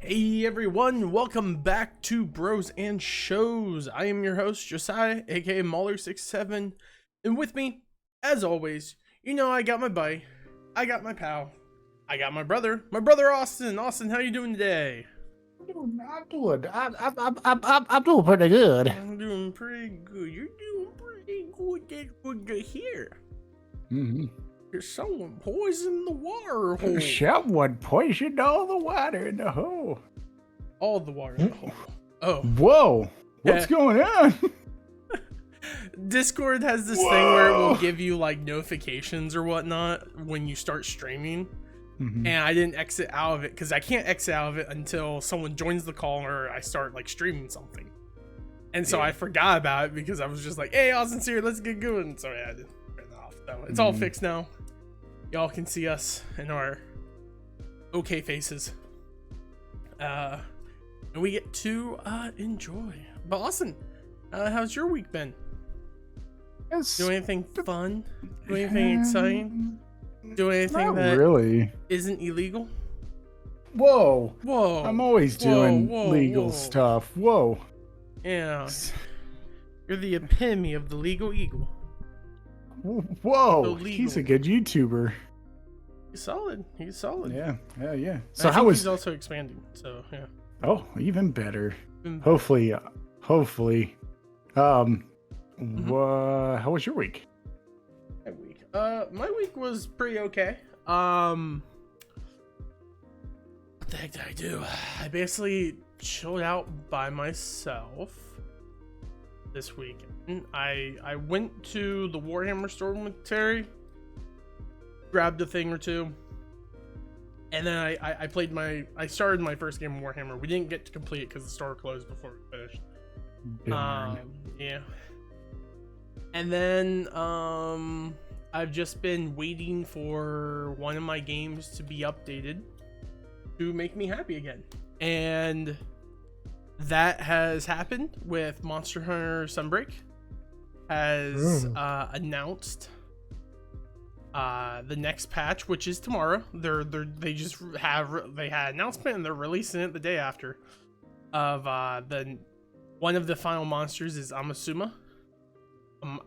Hey everyone, welcome back to Bros and Shows. I am your host, Josiah, aka Mauler67, and with me, as always, I got my buddy, I got my pal, I got my brother Austin. Austin, how you doing today? I'm doing pretty good. I'm doing pretty good. You're doing pretty good. That's good to hear. Mm-hmm. Someone poisoned the water hole. Someone poisoned all the water in the hole. All the water in the hole. Oh. Whoa. What's going on? Discord has this thing where it will give you like notifications or whatnot when you start streaming. And I didn't exit out of it because I can't exit out of it until someone joins the call or I start like streaming something. And so I forgot about it because I was just like, hey, Austin's here, let's get going. So I had to turn it off. So it's all fixed now. Y'all can see us in our okay faces. And we get to enjoy. But Austin, how's your week been? Do anything fun? Do anything exciting? Do anything Not that really isn't illegal? Whoa. Whoa. I'm always doing legal stuff. Whoa. Yeah. You're the epitome of the legal eagle. Whoa. He's a good YouTuber. He's solid. He's solid. Yeah. So how was... He's also expanding. So yeah. Oh, even better. Hopefully. How was your week? My week was pretty okay. What the heck did I do? I basically chilled out by myself this weekend. I went to the Warhammer store with Terry, grabbed a thing or two, and then I started my first game of Warhammer. We didn't get to complete it because the store closed before we finished. Yeah. And then I've just been waiting for one of my games to be updated to make me happy again. And that has happened with Monster Hunter Sunbreak has announced the next patch, which is tomorrow. They had an announcement and they're releasing it the day after of one of the final monsters is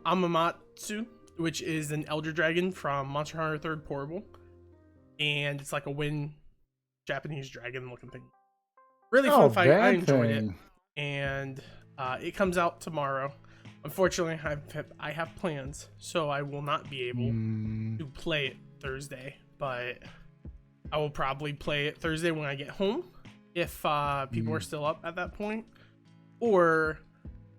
Amamatsu, which is an elder dragon from Monster Hunter 3rd Portable, and it's like a wind Japanese dragon looking thing. Really fun fight. I enjoyed it, and it comes out tomorrow. Unfortunately, I have plans, so I will not be able to play it Thursday, but I will probably play it Thursday when I get home if people are still up at that point, or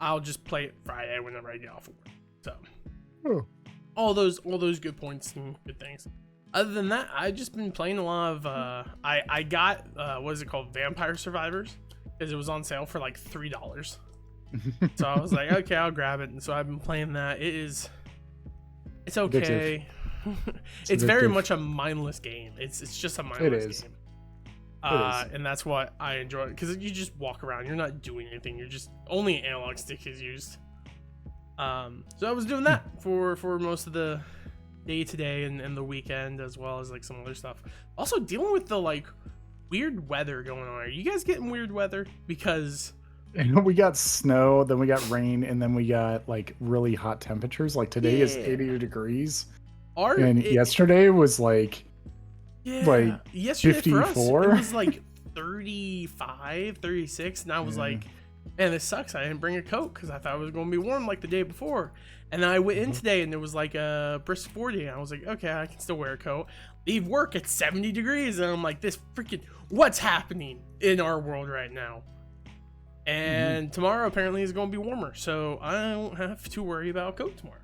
I'll just play it Friday whenever I get off of work. So all those good points and good things. Other than that, I've just been playing a lot of I got what is it called, Vampire Survivors, because it was on sale for like $3. So I was like, okay, I'll grab it. And so I've been playing that. It's okay. It's very much a mindless game. It's just a mindless game. And that's what I enjoy, because you just walk around, you're not doing anything, you're just only an analog stick is used. So I was doing that for most of the day today and the weekend, as well as like some other stuff. Also dealing with the like weird weather going on. Are you guys getting weird weather? Because we got snow, then we got rain, and then we got like really hot temperatures. Like today is 80 degrees. Yesterday was like yesterday 54. For us, it was like 35, 36, and I was like, man, this sucks. I didn't bring a coat because I thought it was going to be warm like the day before. And then I went in today and it was like a brisk 40, and I was like, okay, I can still wear a coat. Leave work at 70 degrees, and I'm like, this freaking, what's happening in our world right now? And tomorrow apparently is going to be warmer, so I don't have to worry about a coat tomorrow.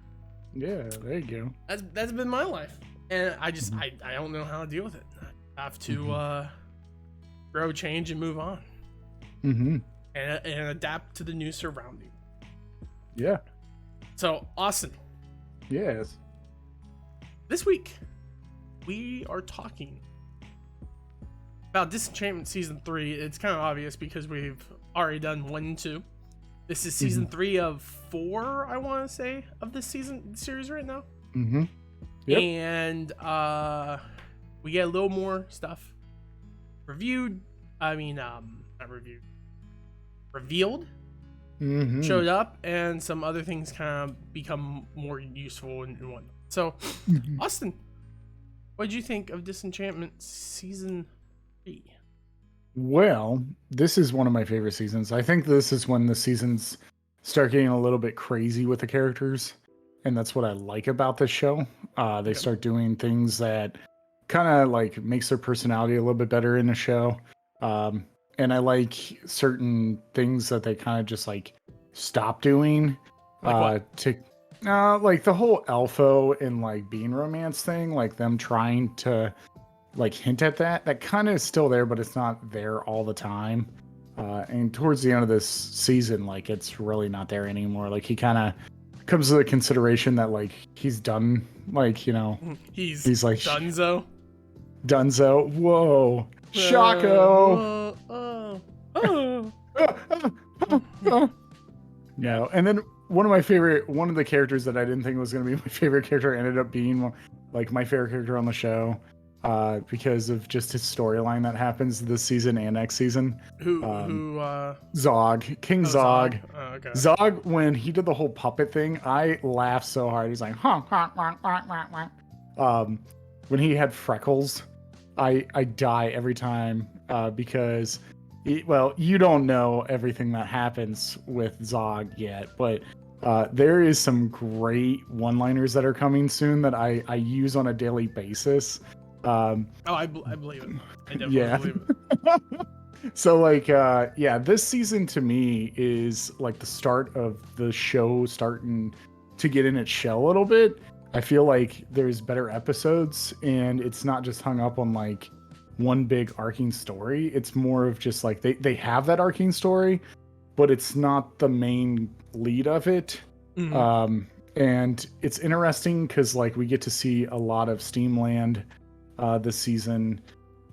Yeah, there you go. That's been my life, and I just I don't know how to deal with it. I have to grow, change, and move on, and adapt to the new surrounding. Yeah. So Austin. Yes. This week we are talking about Disenchantment Season 3. It's kind of obvious because we've already done 1 and 2. This is Season 3 of 4, I want to say, of this series right now. Yep. And we get a little more stuff reviewed. not reviewed, revealed, mm-hmm. showed up, and some other things kind of become more useful and whatnot. So, Austin, what did you think of Disenchantment season 3? Well, this is one of my favorite seasons. I think this is when the seasons start getting a little bit crazy with the characters, and that's what I like about this show. They start doing things that kind of like makes their personality a little bit better in the show. And I like certain things that they kind of just like stop doing. Like like the whole Elfo and like bean romance thing, like them trying to like hint at that kind of is still there, but it's not there all the time. And towards the end of this season, like it's really not there anymore. Like he kind of comes to the consideration that like he's done, like, you know, he's like Dunzo. Whoa, Shaco. No, and then one of the characters that I didn't think was going to be my favorite character ended up being like my favorite character on the show. Because of just his storyline that happens this season and next season. Zog. King Zog. Oh, okay. Zog, when he did the whole puppet thing, I laughed so hard. He's like, when he had freckles, I die every time because, you don't know everything that happens with Zog yet, but there is some great one-liners that are coming soon that I use on a daily basis. I believe it. I definitely believe it. So this season to me is like the start of the show starting to get in its shell a little bit. I feel like there's better episodes and it's not just hung up on like one big arcing story. It's more of just like they have that arcing story, but it's not the main lead of it. Mm-hmm. And it's interesting because like we get to see a lot of Steamland this season,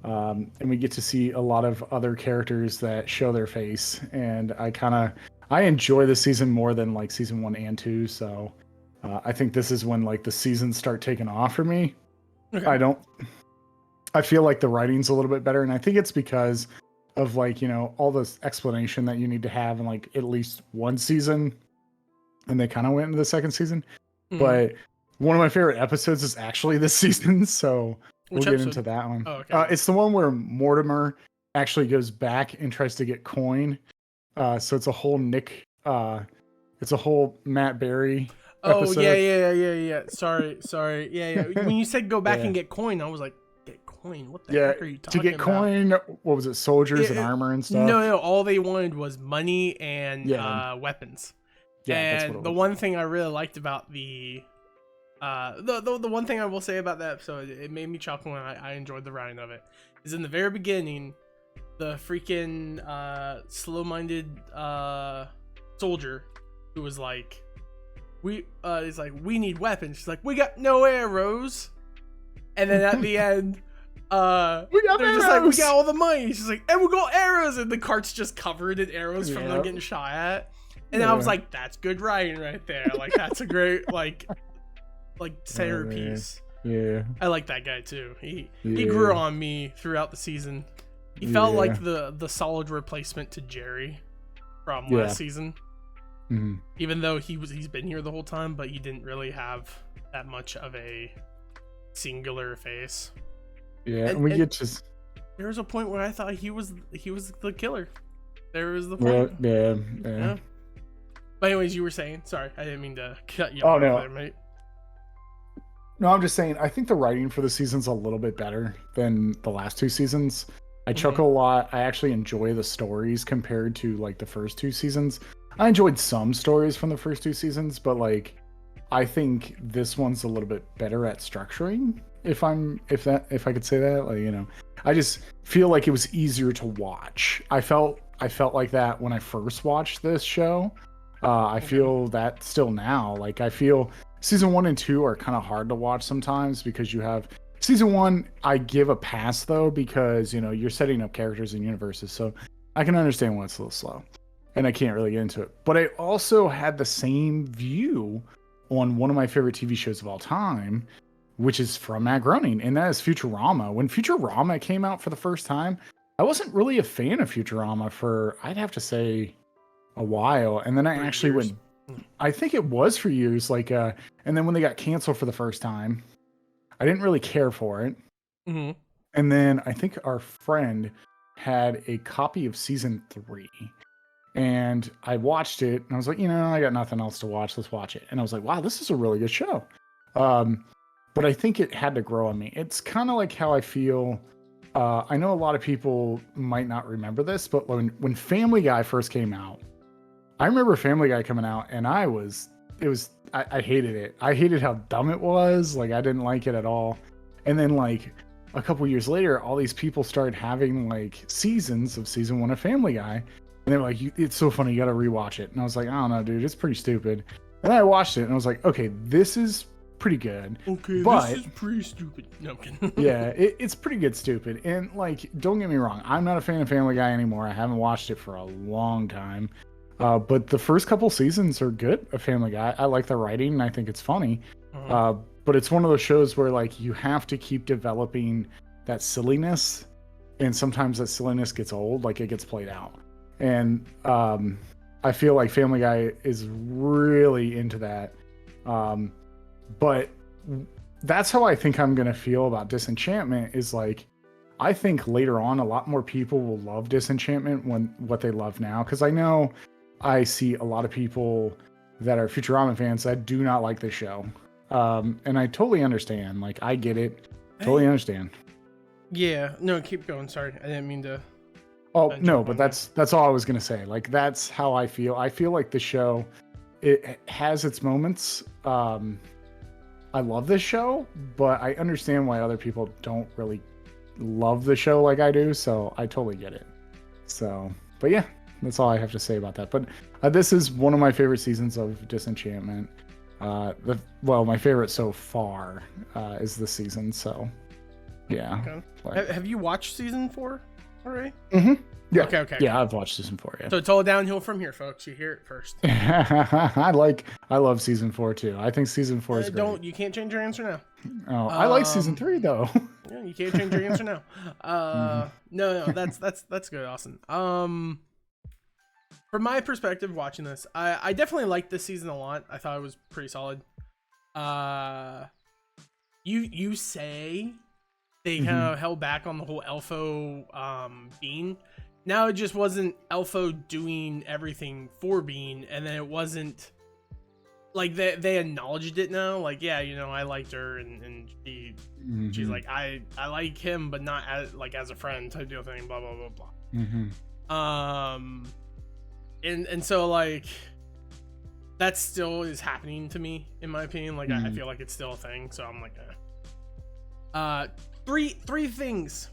and we get to see a lot of other characters that show their face, and I enjoy this season more than like season 1 and 2, so I think this is when like the seasons start taking off for me. Okay. I feel like the writing's a little bit better, and I think it's because of like, you know, all this explanation that you need to have in like at least one season, and they kind of went into the second season. But one of my favorite episodes is actually this season, so we'll get into that one. Oh, okay. It's the one where Mortimer actually goes back and tries to get coin. So it's a whole it's a whole Matt Berry episode. Oh, yeah. Sorry. Yeah. When you said go back and get coin, I was like, get coin? What the heck are you talking about? To get coin, what was it, soldiers and armor and stuff? No, all they wanted was money and weapons. Yeah, and the one thing I really liked about the one thing I will say about that episode, it made me chuckle and I enjoyed the writing of it, is in the very beginning, the freaking slow-minded soldier who was like, we need weapons. She's like, we got no arrows. And then at the end, they're just like, we got all the money. She's like, and we got arrows, and the cart's just covered in arrows from them getting shot at. And I was like, that's good writing right there. Like, that's a great like centerpiece. Yeah. I like that guy too. He grew on me throughout the season. He felt like the solid replacement to Jerry from last season. Mm-hmm. Even though he's been here the whole time, but he didn't really have that much of a singular face. Yeah, and we get to. There was a point where I thought he was the killer. There was the point. Yeah. But anyways, you were saying. Sorry, I didn't mean to cut you off. Oh no, there, mate. No, I'm just saying. I think the writing for the season's a little bit better than the last two seasons. I chuckle a lot. I actually enjoy the stories compared to like the first two seasons. I enjoyed some stories from the first two seasons, but like I think this one's a little bit better at structuring. If I could say that, like, you know, I just feel like it was easier to watch. I felt like that when I first watched this show. I feel that still now. Like I feel season 1 and 2 are kind of hard to watch sometimes because you have season 1. I give a pass though because, you know, you're setting up characters and universes, so I can understand why it's a little slow, and I can't really get into it. But I also had the same view on one of my favorite TV shows of all time, which is from Matt Groening, and that is Futurama. When Futurama came out for the first time, I wasn't really a fan of Futurama for, I'd have to say, a while. And then I actually went, I think it was for years, like, and then when they got canceled for the first time, I didn't really care for it. Mm-hmm. And then I think our friend had a copy of season 3. And I watched it and I was like, I got nothing else to watch. Let's watch it. And I was like, wow, this is a really good show. But I think it had to grow on me. It's kind of like how I feel. I know a lot of people might not remember this, but when Family Guy first came out, I remember Family Guy coming out and I hated it. I hated how dumb it was. Like, I didn't like it at all. And then like a couple years later, all these people started having like seasons of season 1 of Family Guy. And they were like, it's so funny, you got to rewatch it. And I was like, I don't know, dude, it's pretty stupid. And then I watched it and I was like, okay, this is pretty good. Okay, but this is pretty stupid. No, I'm kidding. Yeah, it's pretty good stupid. And like, don't get me wrong, I'm not a fan of Family Guy anymore. I haven't watched it for a long time. But the first couple seasons are good of Family Guy. I like the writing and I think it's funny. But it's one of those shows where like you have to keep developing that silliness. And sometimes that silliness gets old, like it gets played out. And I feel like Family Guy is really into that. But that's how I think I'm going to feel about Disenchantment is like, I think later on, a lot more people will love Disenchantment when what they love now. Because I know I see a lot of people that are Futurama fans that do not like the show. And I totally understand. Like, I get it. Totally understand. Yeah. No, keep going. Sorry. I didn't mean to. Oh, no, but that's all I was going to say. Like, that's how I feel. I feel like the show, it has its moments. I love this show, but I understand why other people don't really love the show like I do. So I totally get it. So, but yeah, that's all I have to say about that. But this is one of my favorite seasons of Disenchantment. My favorite so far is this season. So, yeah. Okay. Like, have you watched season 4 already? Mm-hmm. Yeah. Okay. Yeah, I've watched season 4. Yeah. So it's all downhill from here, folks. You hear it first. I love season 4 too. I think season 4 is great. You can't change your answer now. Oh, I like season 3 though. Yeah, you can't change your answer now. No, that's good, Austin. From my perspective, watching this, I definitely liked this season a lot. I thought it was pretty solid. You say they kind of held back on the whole Elfo Bean. Now it just wasn't Elfo doing everything for Bean, and then it wasn't like they acknowledged it now. Like, yeah, I liked her, and she's like, I like him, but not as a friend type deal thing. Blah blah blah blah. And so like that still is happening to me, in my opinion. Like I feel like it's still a thing. So I'm like, three things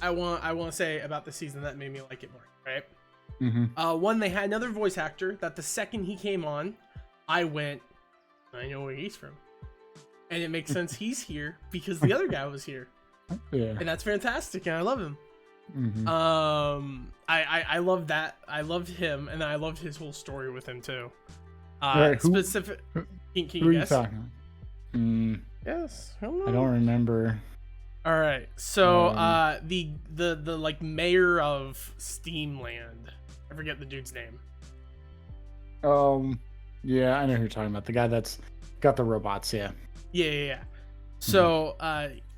I want to say about the season that made me like it more, right? One, they had another voice actor that the second he came on, I went, I know where he's from. And it makes sense he's here because the other guy was here. Yeah. And that's fantastic, and I love him. I love that. I loved him, and I loved his whole story with him too. Right, can you guess? Yes. I don't remember. All right, so the like mayor of Steamland, I forget the dude's name. Yeah, I know who you're talking about. The guy that's got the robots. Yeah. So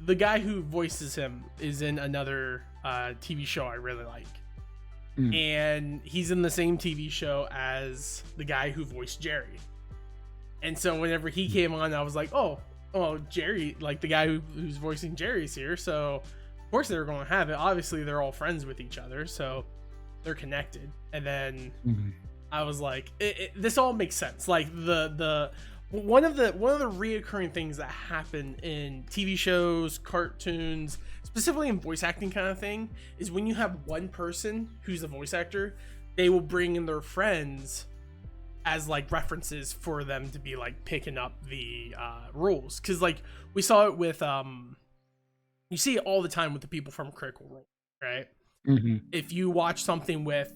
the guy who voices him is in another TV show I really like, and he's in the same TV show as the guy who voiced Jerry. And so whenever he came on, I was like, oh, Jerry, like the guy who's voicing Jerry's here, so of course they're going to have it. Obviously they're all friends with each other, so they're connected. And then I was like, this all makes sense. Like the one of the reoccurring things that happen in TV shows, cartoons, specifically in voice acting kind of thing, is when you have one person who's a voice actor, they will bring in their friends as like references for them to be like picking up the rules. Because like we saw it with you see it all the time with the people from Critical Role, right? If you watch something with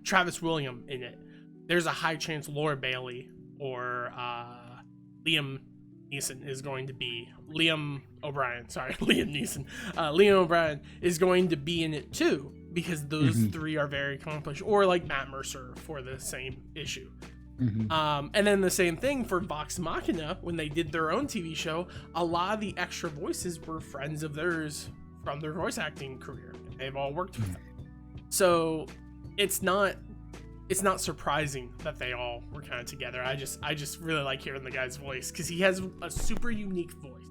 Travis William in it, there's a high chance Laura Bailey or Liam Neeson is going to be Liam O'Brien. Sorry, Liam Neeson. Liam O'Brien is going to be in it too, because those three are very accomplished, or like Matt Mercer for the same issue. And then the same thing for Vox Machina, when they did their own TV show, a lot of the extra voices were friends of theirs from their voice acting career. They've all worked with them. So it's not surprising that they all were kind of together. I just really like hearing the guy's voice, because he has a super unique voice.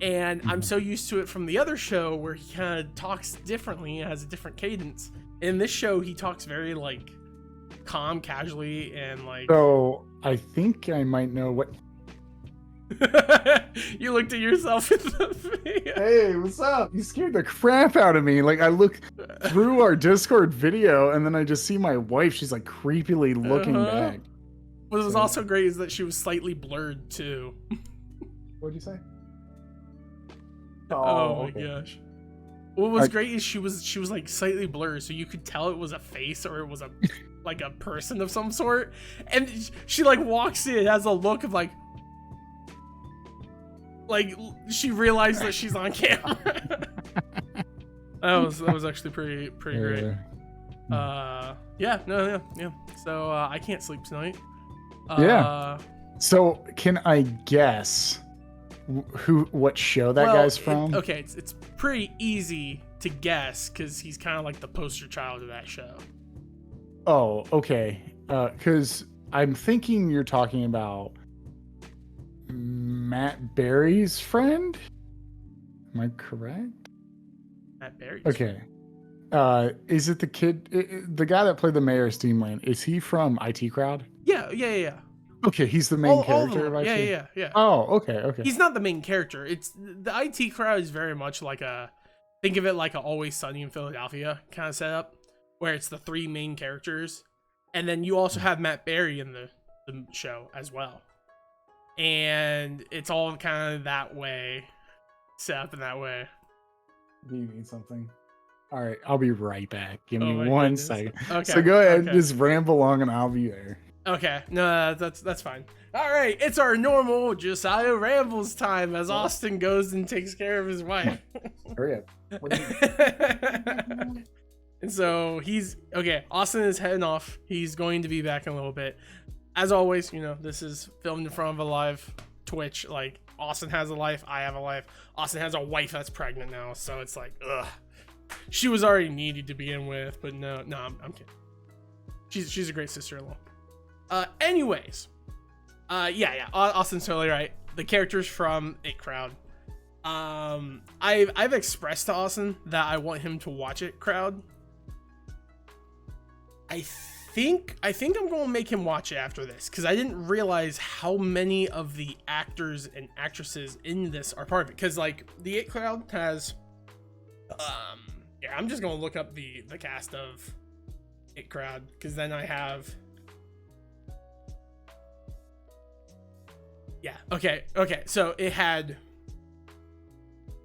And I'm so used to it from the other show where he kind of talks differently and has a different cadence. In this show, he talks very like calm, casually, and like. So I think I might know what. You looked at yourself in the face. Hey, what's up? You scared the crap out of me. Like, I look through our Discord video and then I just see my wife. She's like creepily looking back. What was also great is that she was slightly blurred too. What'd you say? Oh my gosh. What was great is she was like slightly blurred, so you could tell it was a face or it was a like a person of some sort. And she like walks in, has a look of like she realized that she's on camera. that was actually pretty great. Yeah. So I can't sleep tonight. So can I guess what show that guy's from? It's pretty easy to guess because he's kind of like the poster child of that show. Oh, okay. Because I'm thinking you're talking about Matt Berry's friend. Am I correct? Matt Berry's okay. Is it the kid, the guy that played the mayor of Steamland? Is he from IT Crowd? Yeah. Okay, he's the main character. Yeah. Oh, okay. He's not the main character. It's the IT Crowd is very much like think of it like a Always Sunny in Philadelphia kind of setup, where it's the three main characters, and then you also have Matt Berry in the show as well, and it's all kind of that way, set up in that way. Do you need something? All right, I'll be right back. Give me 1 second. Okay. So go ahead, just ramble along, and I'll be there. Okay, no, that's fine. All right, it's our normal Josiah rambles time as Austin goes and takes care of his wife. Hurry up. And so Austin is heading off. He's going to be back in a little bit. As always, this is filmed in front of a live Twitch. Like, Austin has a life, I have a life. Austin has a wife that's pregnant now, so it's like, ugh. She was already needed to begin with, but no, I'm kidding. She's a great sister-in-law. Anyways, Austin's totally right. The characters from It Crowd. I've expressed to Austin that I want him to watch It Crowd. I think I'm going to make him watch it after this, because I didn't realize how many of the actors and actresses in this are part of it. Because like the It Crowd has, I'm just going to look up the cast of It Crowd, because then I have. Yeah. Okay. So it had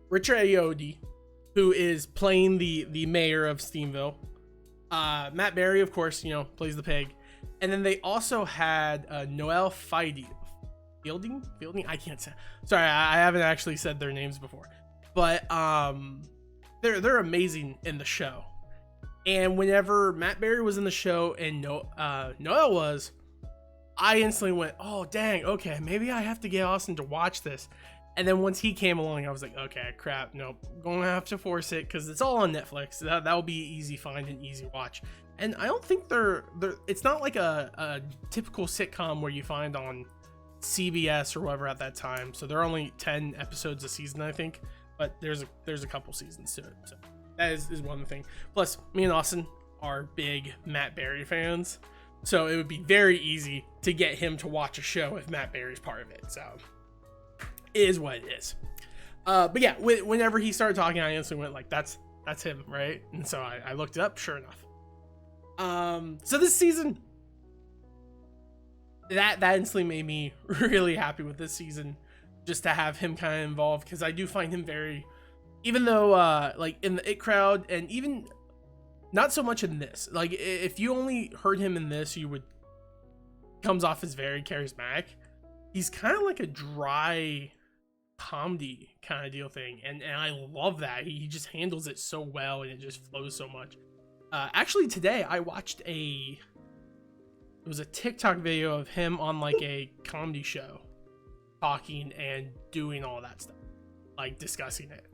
Richard Ayoade, who is playing the mayor of Steamville. Matt Berry, of course, plays the pig. And then they also had Noelle Fielding. I can't say. Sorry, I haven't actually said their names before. But they're amazing in the show. And whenever Matt Berry was in the show and Noelle was, I instantly went, oh, dang, okay, maybe I have to get Austin to watch this. And then once he came along, I was like, okay, crap, nope, going to have to force it, because it's all on Netflix. That'll be easy find and easy watch. And I don't think it's not like a typical sitcom where you find on CBS or whatever at that time. So there are only 10 episodes a season, I think, but there's a couple seasons to it. So that is one thing. Plus, me and Austin are big Matt Berry fans. So it would be very easy to get him to watch a show if Matt Berry's part of it. So it is what it is. But yeah, whenever he started talking, I instantly went like, that's him, right? And so I looked it up, sure enough. So this season, that instantly made me really happy with this season, just to have him kind of involved, because I do find him very, even though like in the It Crowd, and even not so much in this, like if you only heard him in this, comes off as very charismatic. he's kind of like a dry comedy kind of deal thing, and I love that. He just handles it so well, and it just flows so much. Actually, today I watched it was a TikTok video of him on like a comedy show, talking and doing all that stuff, like discussing it,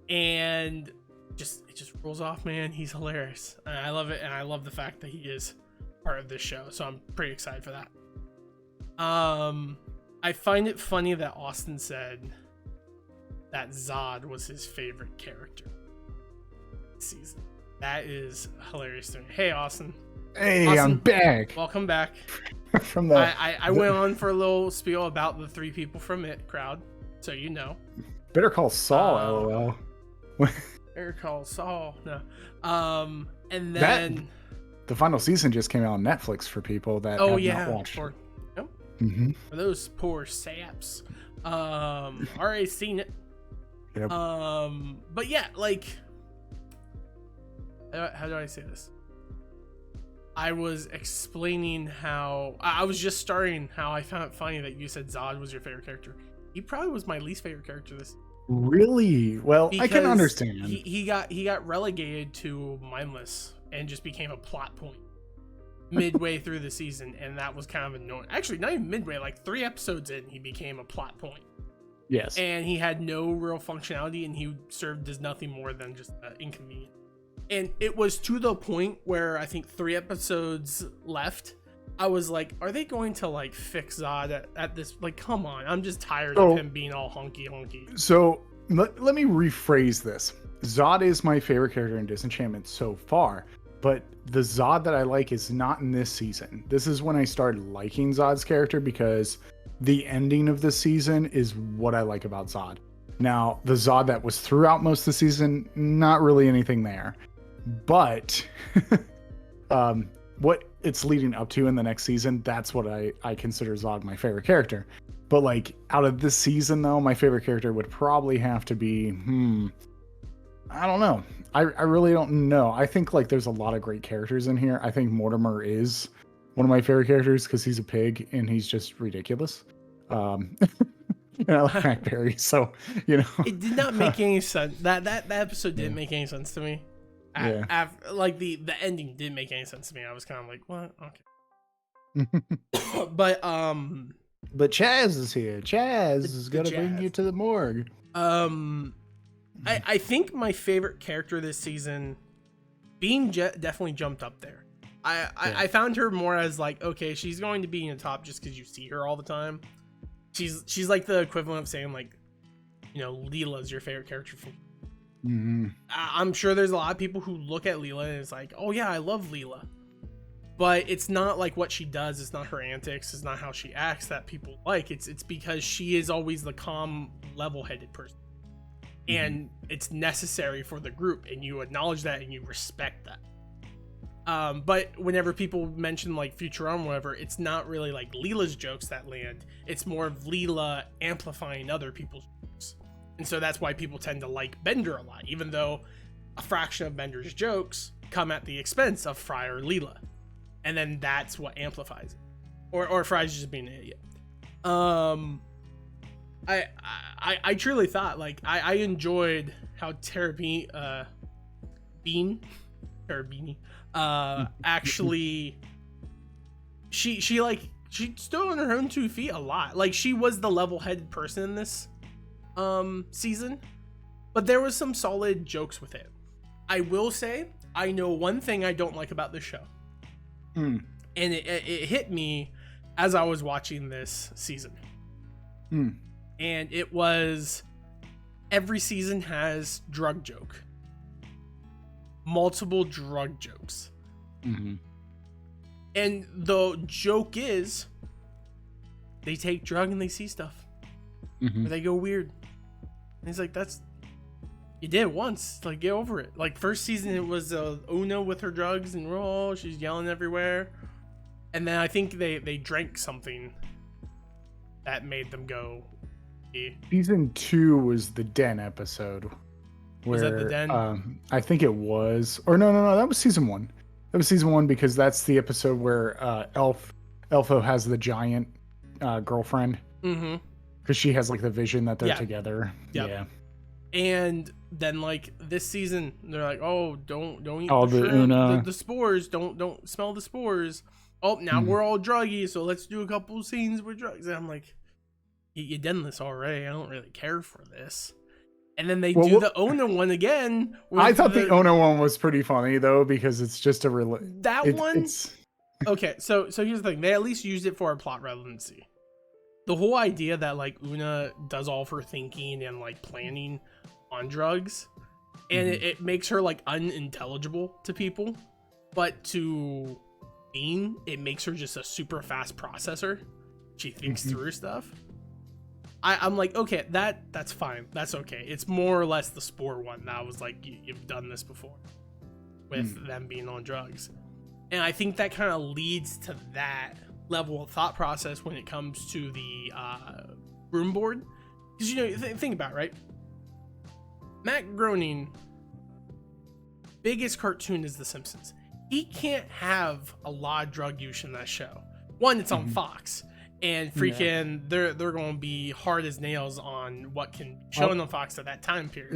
and it just rolls off, man. He's hilarious, and I love it, and I love the fact that he is part of this show, so I'm pretty excited for that. I find it funny that Austin said that Zod was his favorite character this season. That is hilarious to me. Hey, Austin. Hey, Austin, I'm back. Welcome back. From the I went on for a little spiel about the 3 people from It crowd, so you know. Better Call Saul, LOL. Better Call Saul. No. And then the final season just came out on Netflix for people that have not watched. For those poor saps. Already seen it. Yep. But yeah, like, how do I say this? I was explaining how I was just starting how I found it funny that you said Zod was your favorite character. He probably was my least favorite character this. Really? Well, I can understand. He got relegated to mindless and just became a plot point midway through the season, and that was kind of annoying. Actually, not even midway, like 3 episodes in, he became a plot point. Yes. And he had no real functionality, and he served as nothing more than just inconvenient. And it was to the point where I think 3 episodes left. I was like, are they going to like fix Zod at this? Like, come on. I'm just tired of him being all honky. So let me rephrase this. Zod is my favorite character in Disenchantment so far, but the Zod that I like is not in this season. This is when I started liking Zod's character, because the ending of the season is what I like about Zod. Now, the Zod that was throughout most of the season, not really anything there. But what it's leading up to in the next season, that's what I consider Zod my favorite character. But like out of this season though, my favorite character would probably have to be I don't know. I really don't know. I think like there's a lot of great characters in here. I think Mortimer is one of my favorite characters because he's a pig and he's just ridiculous. And I like Frank Perry, so you know. It did not make any sense. That episode didn't make any sense to me. Yeah. Like the ending didn't make any sense to me. I was kind of like, what? Okay. But Chaz is here. Chaz is gonna bring you to the morgue. I think my favorite character this season, Bean definitely jumped up there. I found her more as like, okay, she's going to be in the top just because you see her all the time. She's like the equivalent of saying like, you know, Leela's your favorite character from. Mm-hmm. I'm sure there's a lot of people who look at Leela and it's like, oh yeah, I love Leela. But it's not like what she does. It's not her antics. It's not how she acts that people like. It's because she is always the calm, level-headed person. Mm-hmm. And it's necessary for the group, and you acknowledge that and you respect that. But whenever people mention like Futurama or whatever, it's not really like Leela's jokes that land. It's more of Leela amplifying other people's jokes. And so that's why people tend to like Bender a lot, even though a fraction of Bender's jokes come at the expense of Fry or Leela. And then that's what amplifies it. Or Fry's just being an idiot. I truly thought, like, I enjoyed how Terabini, actually, she stood on her own 2 feet a lot. Like, she was the level-headed person in this season, but there was some solid jokes with it. I will say, I know one thing I don't like about this show, and it hit me as I was watching this season, and it was every season has drug joke, multiple drug jokes, and the joke is they take drug and they see stuff, or they go weird. And he's like, you did it once, like, get over it. Like, first season it was Una with her drugs and she's yelling everywhere, and then I think they drank something that made them go. Season 2 was the Den episode. Was that the Den? I think it was, or no, that was season 1. That was season 1 because that's the episode where Elfo has the giant girlfriend. Mm-hmm. Because she has like the vision that they're together. Yep. Yeah. And then like this season, they're like, "Oh, don't eat the spores. Don't smell the spores. Oh, now we're all druggy, so let's do a couple scenes with drugs." And I'm like, "You done this already. I don't really care for this." And then they do the Ona one again. I thought the Ona one was pretty funny though, because it's just a It's okay. So here's the thing: they at least used it for a plot relevancy. The whole idea that like Una does all of her thinking and like planning on drugs, and it makes her like unintelligible to people, but to Bean, it makes her just a super fast processor. She thinks through stuff. I'm like, okay, that's fine. That's okay. It's more or less the Spore one that was like, you've done this before with them being on drugs. And I think that kind of leads to that level of thought process when it comes to the room board. Because, you know, think about it, right? Matt Groening, biggest cartoon is The Simpsons. He can't have a lot of drug use in that show. One, it's on Fox. And freaking, they're going to be hard as nails on what can be shown on Fox at that time period.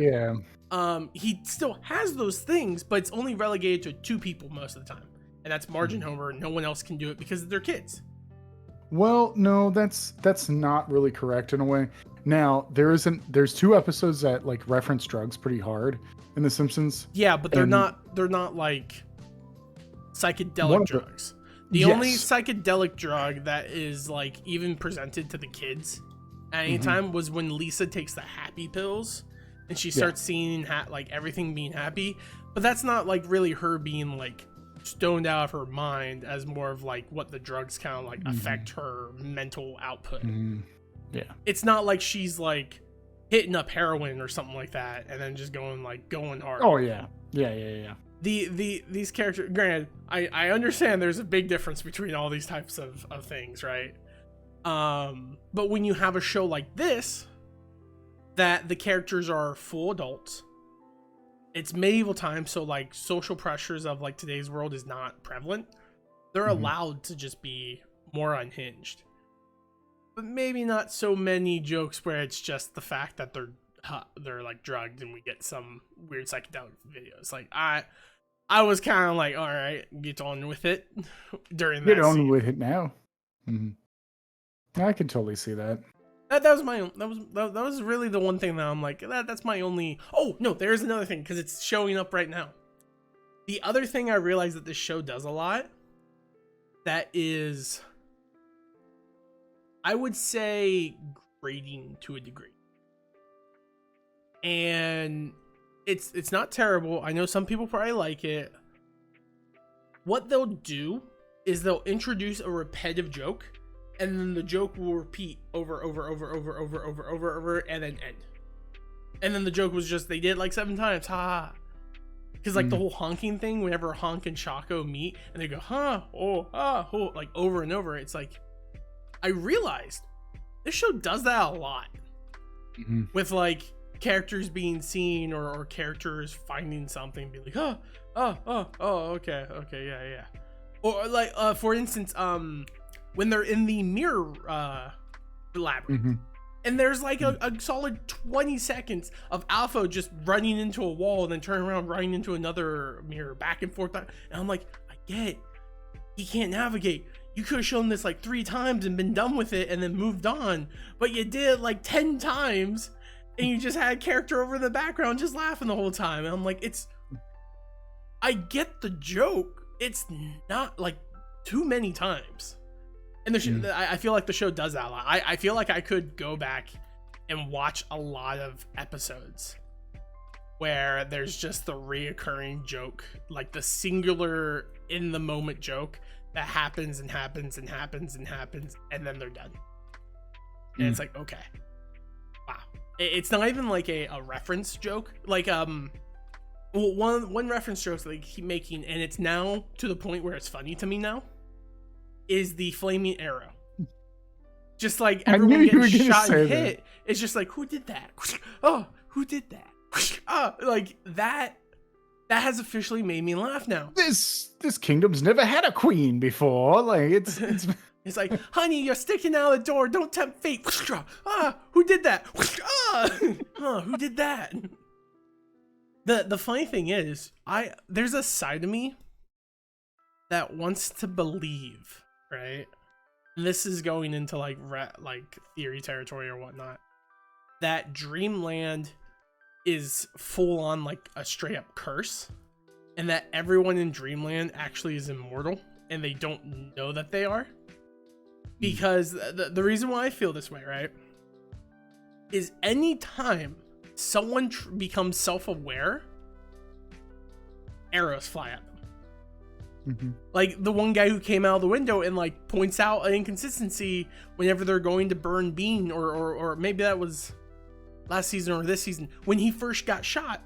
Yeah. He still has those things, but it's only relegated to 2 people most of the time. And that's Marge and Homer. No one else can do it because they're kids. Well, no, that's not really correct in a way. Now, there's 2 episodes that like reference drugs pretty hard in The Simpsons. Yeah, but they're not like psychedelic drugs. The only psychedelic drug that is like even presented to the kids at any time was when Lisa takes the happy pills and she starts seeing like everything being happy. But that's not like really her being like stoned out of her mind, as more of like what the drugs kind of like affect her mental output. Yeah. It's not like she's like hitting up heroin or something like that and then just going hard. Oh yeah. Yeah. These characters, granted, I understand there's a big difference between all these types of things, right? But when you have a show like this, that the characters are full adults, it's medieval times, so like social pressures of like today's world is not prevalent. They're allowed to just be more unhinged. But maybe not so many jokes where it's just the fact that they're like drugged and we get some weird psychedelic videos. Like I was kind of like, all right, get on with it during that. Get on scene. With it now. I can totally see that. That was my own. That was really the one thing that I'm like, that's my only. Oh no, there's another thing because it's showing up right now. The other thing I realized that this show does a lot, that is, I would say, grading to a degree. And it's not terrible. I know some people probably like it. What they'll do is they'll introduce a repetitive joke, and then the joke will repeat over, and then end. And then the joke was just, they did it like 7 times, ha. Because like the whole honking thing, whenever Honk and Shaco meet, and they go, huh, oh, ah, oh, like over and over, it's like, I realized this show does that a lot. With like characters being seen or characters finding something, be like, okay, yeah. Or like, for instance, when they're in the mirror labyrinth, and there's like a solid 20 seconds of Alpha just running into a wall and then turning around, running into another mirror, back and forth. And I'm like, I get it. He can't navigate. You could have shown this like 3 times and been done with it and then moved on, but you did it like 10 times and you just had a character over in the background just laughing the whole time. And I'm like, I get the joke. It's not like too many times. And I feel like the show does that a lot. I feel like I could go back and watch a lot of episodes where there's just the reoccurring joke, like the singular in the moment joke that happens and happens and happens and happens, and then they're done. And it's like, okay, wow. It's not even like a reference joke. Like one reference joke that they keep making, and it's now to the point where it's funny to me now, is the flaming arrow. Just like everyone gets shot and hit. It's just like, who did that? Oh, who did that? Oh, like that has officially made me laugh now. This kingdom's never had a queen before. Like it's It's like, honey, you're sticking out the door. Don't tempt fate. Who did that? Who did that? The funny thing is, there's a side of me that wants to believe, right? And this is going into like theory territory or whatnot, that Dreamland is full on like a straight up curse, and that everyone in Dreamland actually is immortal and they don't know that they are. Because the reason why I feel this way, right, is anytime someone becomes self-aware, arrows fly at them. Like the one guy who came out of the window and like points out an inconsistency whenever they're going to burn Bean, or maybe that was last season or this season when he first got shot.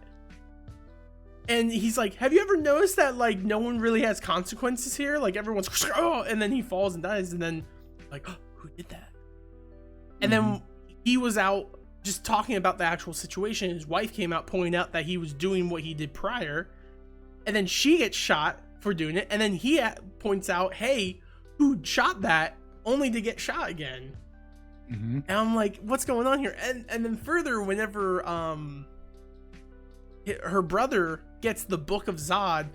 And he's like, have you ever noticed that like no one really has consequences here? Like everyone's and then he falls and dies, and then like, oh, who did that? And then he was out just talking about the actual situation. His wife came out pointing out that he was doing what he did prior, and then she gets shot for doing it, and then he points out, hey, who shot that, only to get shot again. And I'm like, what's going on here? And then further, whenever her brother gets the Book of Zod,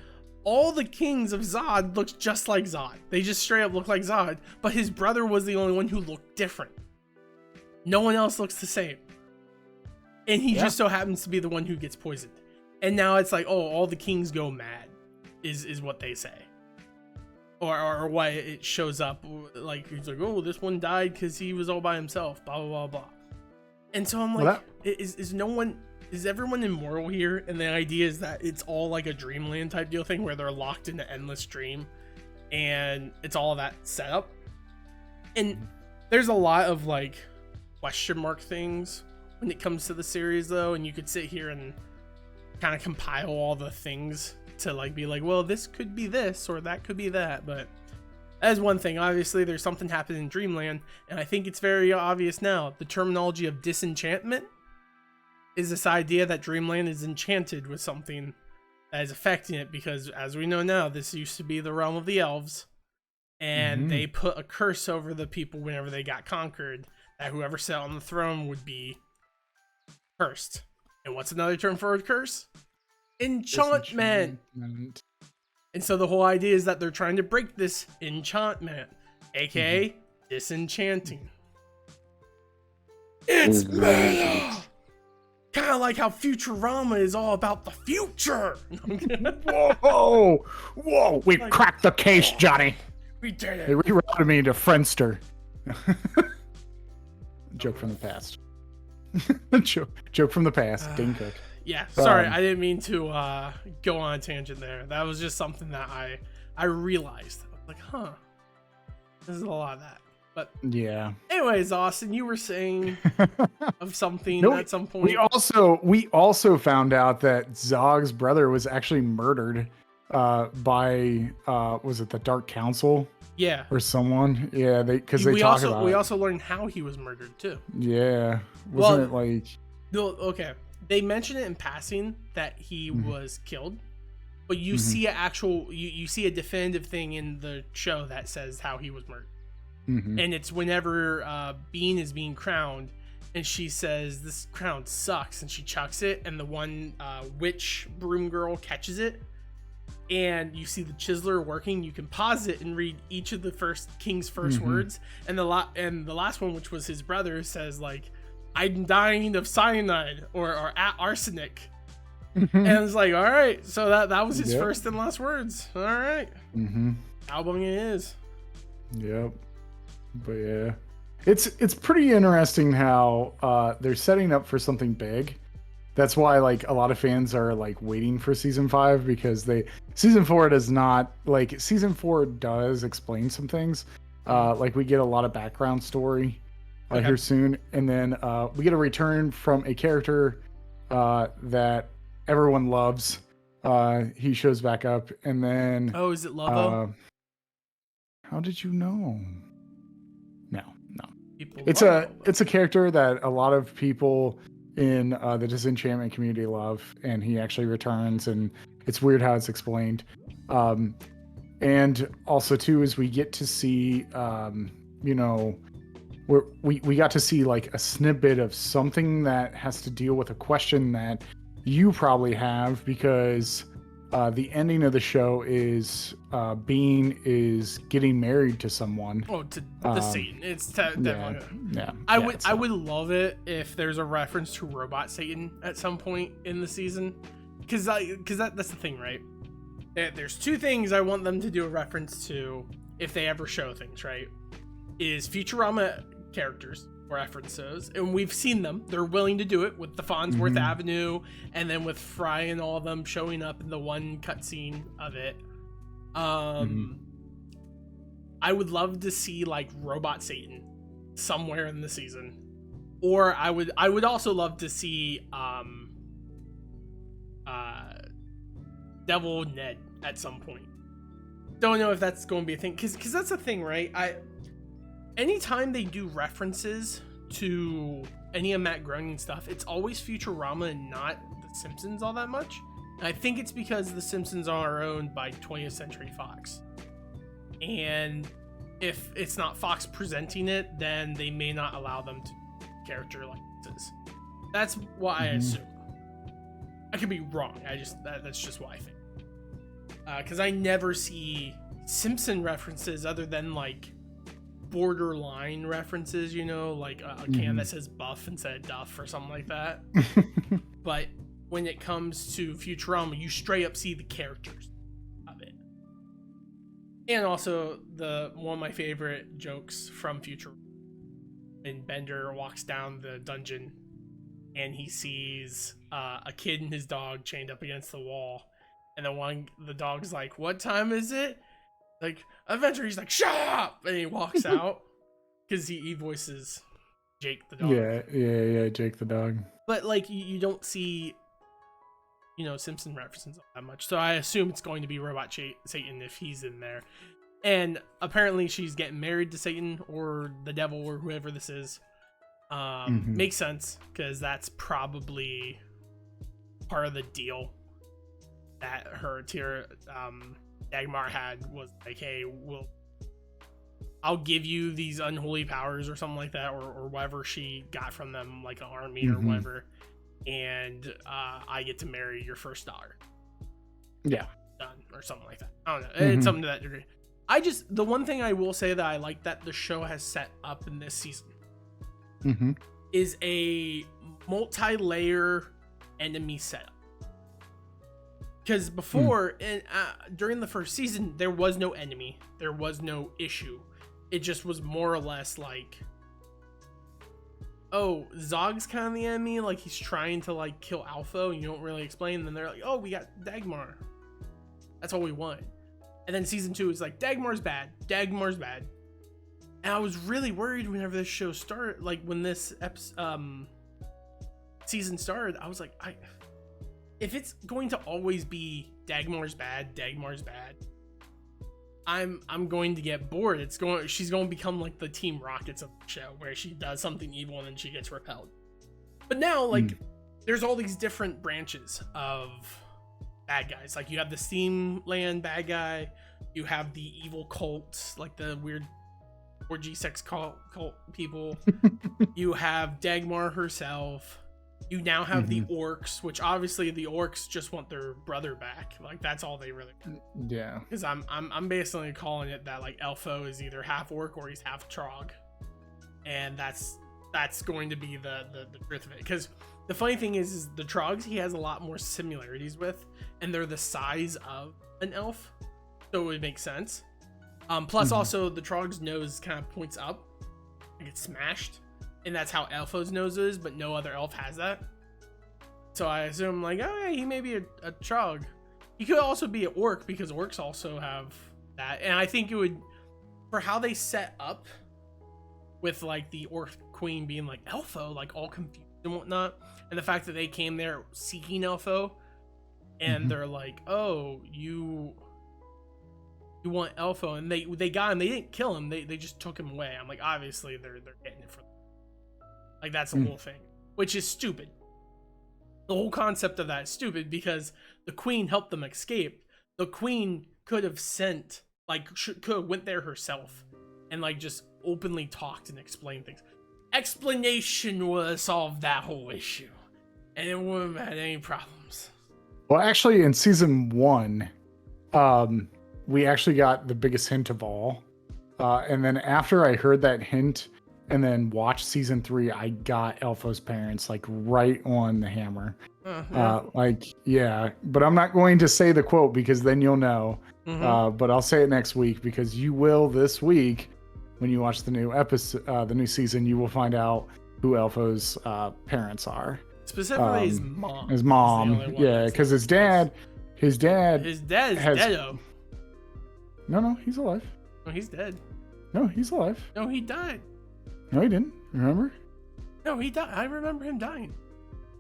all the kings of Zod looked just like Zod. They just straight up look like Zod, but his brother was the only one who looked different. No one else looks the same. And he just so happens to be the one who gets poisoned. And now it's like, oh, all the kings go mad, is what they say. Or why it shows up, like, he's like, oh, this one died because he was all by himself, blah, blah, blah, blah. And so I'm like, is everyone immortal here? And the idea is that it's all like a Dreamland type deal thing where they're locked in an endless dream and it's all that setup. And there's a lot of like question mark things when it comes to the series though, and you could sit here and kind of compile all the things to like be like, well, this could be this or that could be that. But as one thing, obviously there's something happening in Dreamland, and I think it's very obvious now. The terminology of disenchantment is this idea that Dreamland is enchanted with something that is affecting it, because as we know now, this used to be the realm of the elves, and they put a curse over the people whenever they got conquered, that whoever sat on the throne would be cursed. And what's another term for a curse? Enchantment. And so the whole idea is that they're trying to break this enchantment, aka disenchanting. It's meta! Kind of like how Futurama is all about the future. Whoa! We cracked the case, Johnny. We did it. They rerouted me to Friendster. Joke from the past. Joke from the past. Dane Cook. Yeah, sorry, I didn't mean to go on a tangent there. That was just something that I realized. I was like, huh, this is a lot of that. But yeah. Anyways, Austin, you were saying of something at some point. We also found out that Zog's brother was actually murdered by was it the Dark Council? Yeah. Or someone? Yeah, they talk about we also learned how he was murdered too. Yeah. Wasn't it like? No, okay. They mention it in passing that he was killed, but you see you see a definitive thing in the show that says how he was murdered. And it's whenever Bean is being crowned, and she says, "This crown sucks," and she chucks it, and the one witch broom girl catches it, and you see the chiseler working. You can pause it and read each of the king's first words, and the last one, which was his brother, says like, "I'm dying of cyanide or arsenic," and it's like, all right, so that was his first and last words. All right, album it is. Yep. But yeah, it's pretty interesting how they're setting up for something big. That's why like a lot of fans are like waiting for season 5, because season 4 does not, like, season 4 does explain some things. Like we get a lot of background story here soon, and then we get a return from a character that everyone loves. He shows back up, and then is it Lobo? How did you know? No. It's a character that a lot of people in the Disenchantment community love, and he actually returns, and it's weird how it's explained. And also too is we get to see, you know, we got to see like a snippet of something that has to deal with a question that you probably have, because the ending of the show is Bean is getting married to someone. Oh, to Satan. It's definitely. Yeah. I would love it if there's a reference to Robot Satan at some point in the season, because that's the thing, right? There's two things I want them to do a reference to if they ever show things, right? Is Futurama characters reference those, and we've seen them. They're willing to do it with the Farnsworth Avenue, and then with Fry and all of them showing up in the one cutscene of it. I would love to see like Robot Satan somewhere in the season, or I would also love to see Devil Ned at some point. Don't know if that's going to be a thing, because that's the thing, right? Anytime they do references to any of Matt Groening stuff, it's always Futurama and not The Simpsons all that much. And I think it's because The Simpsons are owned by 20th Century Fox. And if it's not Fox presenting it, then they may not allow them to character like this. That's what I assume. I could be wrong. That's just what I think. Because I never see Simpson references other than like borderline references, you know, like a can that says buff instead of duff or something like that. But when it comes to Futurama, you straight up see the characters of it. And also one of my favorite jokes from Futurama, when Bender walks down the dungeon and he sees a kid and his dog chained up against the wall, and the dog's like, "What time is it?" Like, Adventure, he's like, "Shut up!" And he walks out, because he voices Jake the dog. Yeah, Jake the dog. But, like, you don't see, you know, Simpson references that much. So I assume it's going to be Robot Satan if he's in there. And apparently she's getting married to Satan, or the devil, or whoever this is. Makes sense, because that's probably part of the deal that her tier Dagmar had, was like, "Hey, I'll give you these unholy powers," or something like that, or whatever she got from them, like an army or whatever, and I get to marry your first daughter. Yeah, done, or something like that. I don't know. It's something to that degree. The one thing I will say that I like that the show has set up in this season is a multi-layer enemy setup. Because before, during the first season, there was no enemy. There was no issue. It just was more or less like, oh, Zog's kind of the enemy. Like, he's trying to, like, kill Alpha, and you don't really explain. And then they're like, oh, we got Dagmar. That's all we want. And then season 2 is like, Dagmar's bad. Dagmar's bad. And I was really worried whenever this show started. Like, when this season started, I was like, if it's going to always be Dagmar's bad, I'm going to get bored. She's going to become like the Team Rockets of the show, where she does something evil and then she gets repelled. But now, like, there's all these different branches of bad guys. Like, you have the Steam Land bad guy, you have the evil cult, like the weird orgy sex cult people. You have Dagmar herself. You now have the orcs, which obviously the orcs just want their brother back. Like, that's all they really want. Yeah. Because I'm basically calling it that, like, Elfo is either half orc or he's half Trog, and that's going to be the truth of it. Because the funny thing is the Trogs he has a lot more similarities with, and they're the size of an elf, so it would make sense. Plus also the Trog's nose kind of points up, like it's smashed. And that's how Elfo's nose is, but no other elf has that. So I assume, like, oh yeah, he may be a Trog. He could also be an orc, because orcs also have that. And I think it would, for how they set up with, like, the orc queen being like Elfo, like all confused and whatnot, and the fact that they came there seeking Elfo, and they're like, oh, you want Elfo, and they got him. They didn't kill him. They just took him away. I'm like, obviously they're getting it for them. Like, that's the whole thing, which is stupid. The whole concept of that is stupid, because the queen helped them escape. The queen could have sent like could have went there herself and like just openly talked and explained things. Explanation would have solved that whole issue, and it wouldn't have had any problems. Well, actually, in season 1, we actually got the biggest hint of all. And then after I heard that hint and then watched season 3, I got Elfo's parents like right on the hammer. But I'm not going to say the quote because then you'll know. But I'll say it next week because you will this week when you watch the new episode, the new season, you will find out who Elfo's parents are. Specifically his mom. His mom. Yeah, because his dad is dead. No, he's alive. No, he's dead. No, he's alive. No, he died. No, he didn't. Remember? No, he died. I remember him dying.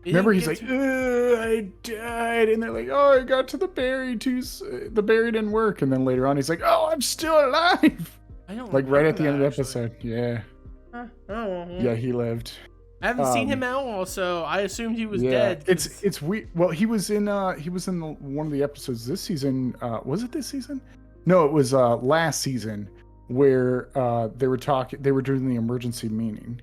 Remember, he's like, I died, and they're like, oh, I got to the berry the berry didn't work, and then later on, he's like, oh, I'm still alive. I don't like right at the end of the episode. Yeah. Yeah, he lived. I haven't seen him at all, so I assumed he was dead. It's weird. Well, he was in one of the episodes this season. Was it this season? No, it was last season where they were doing the emergency meeting.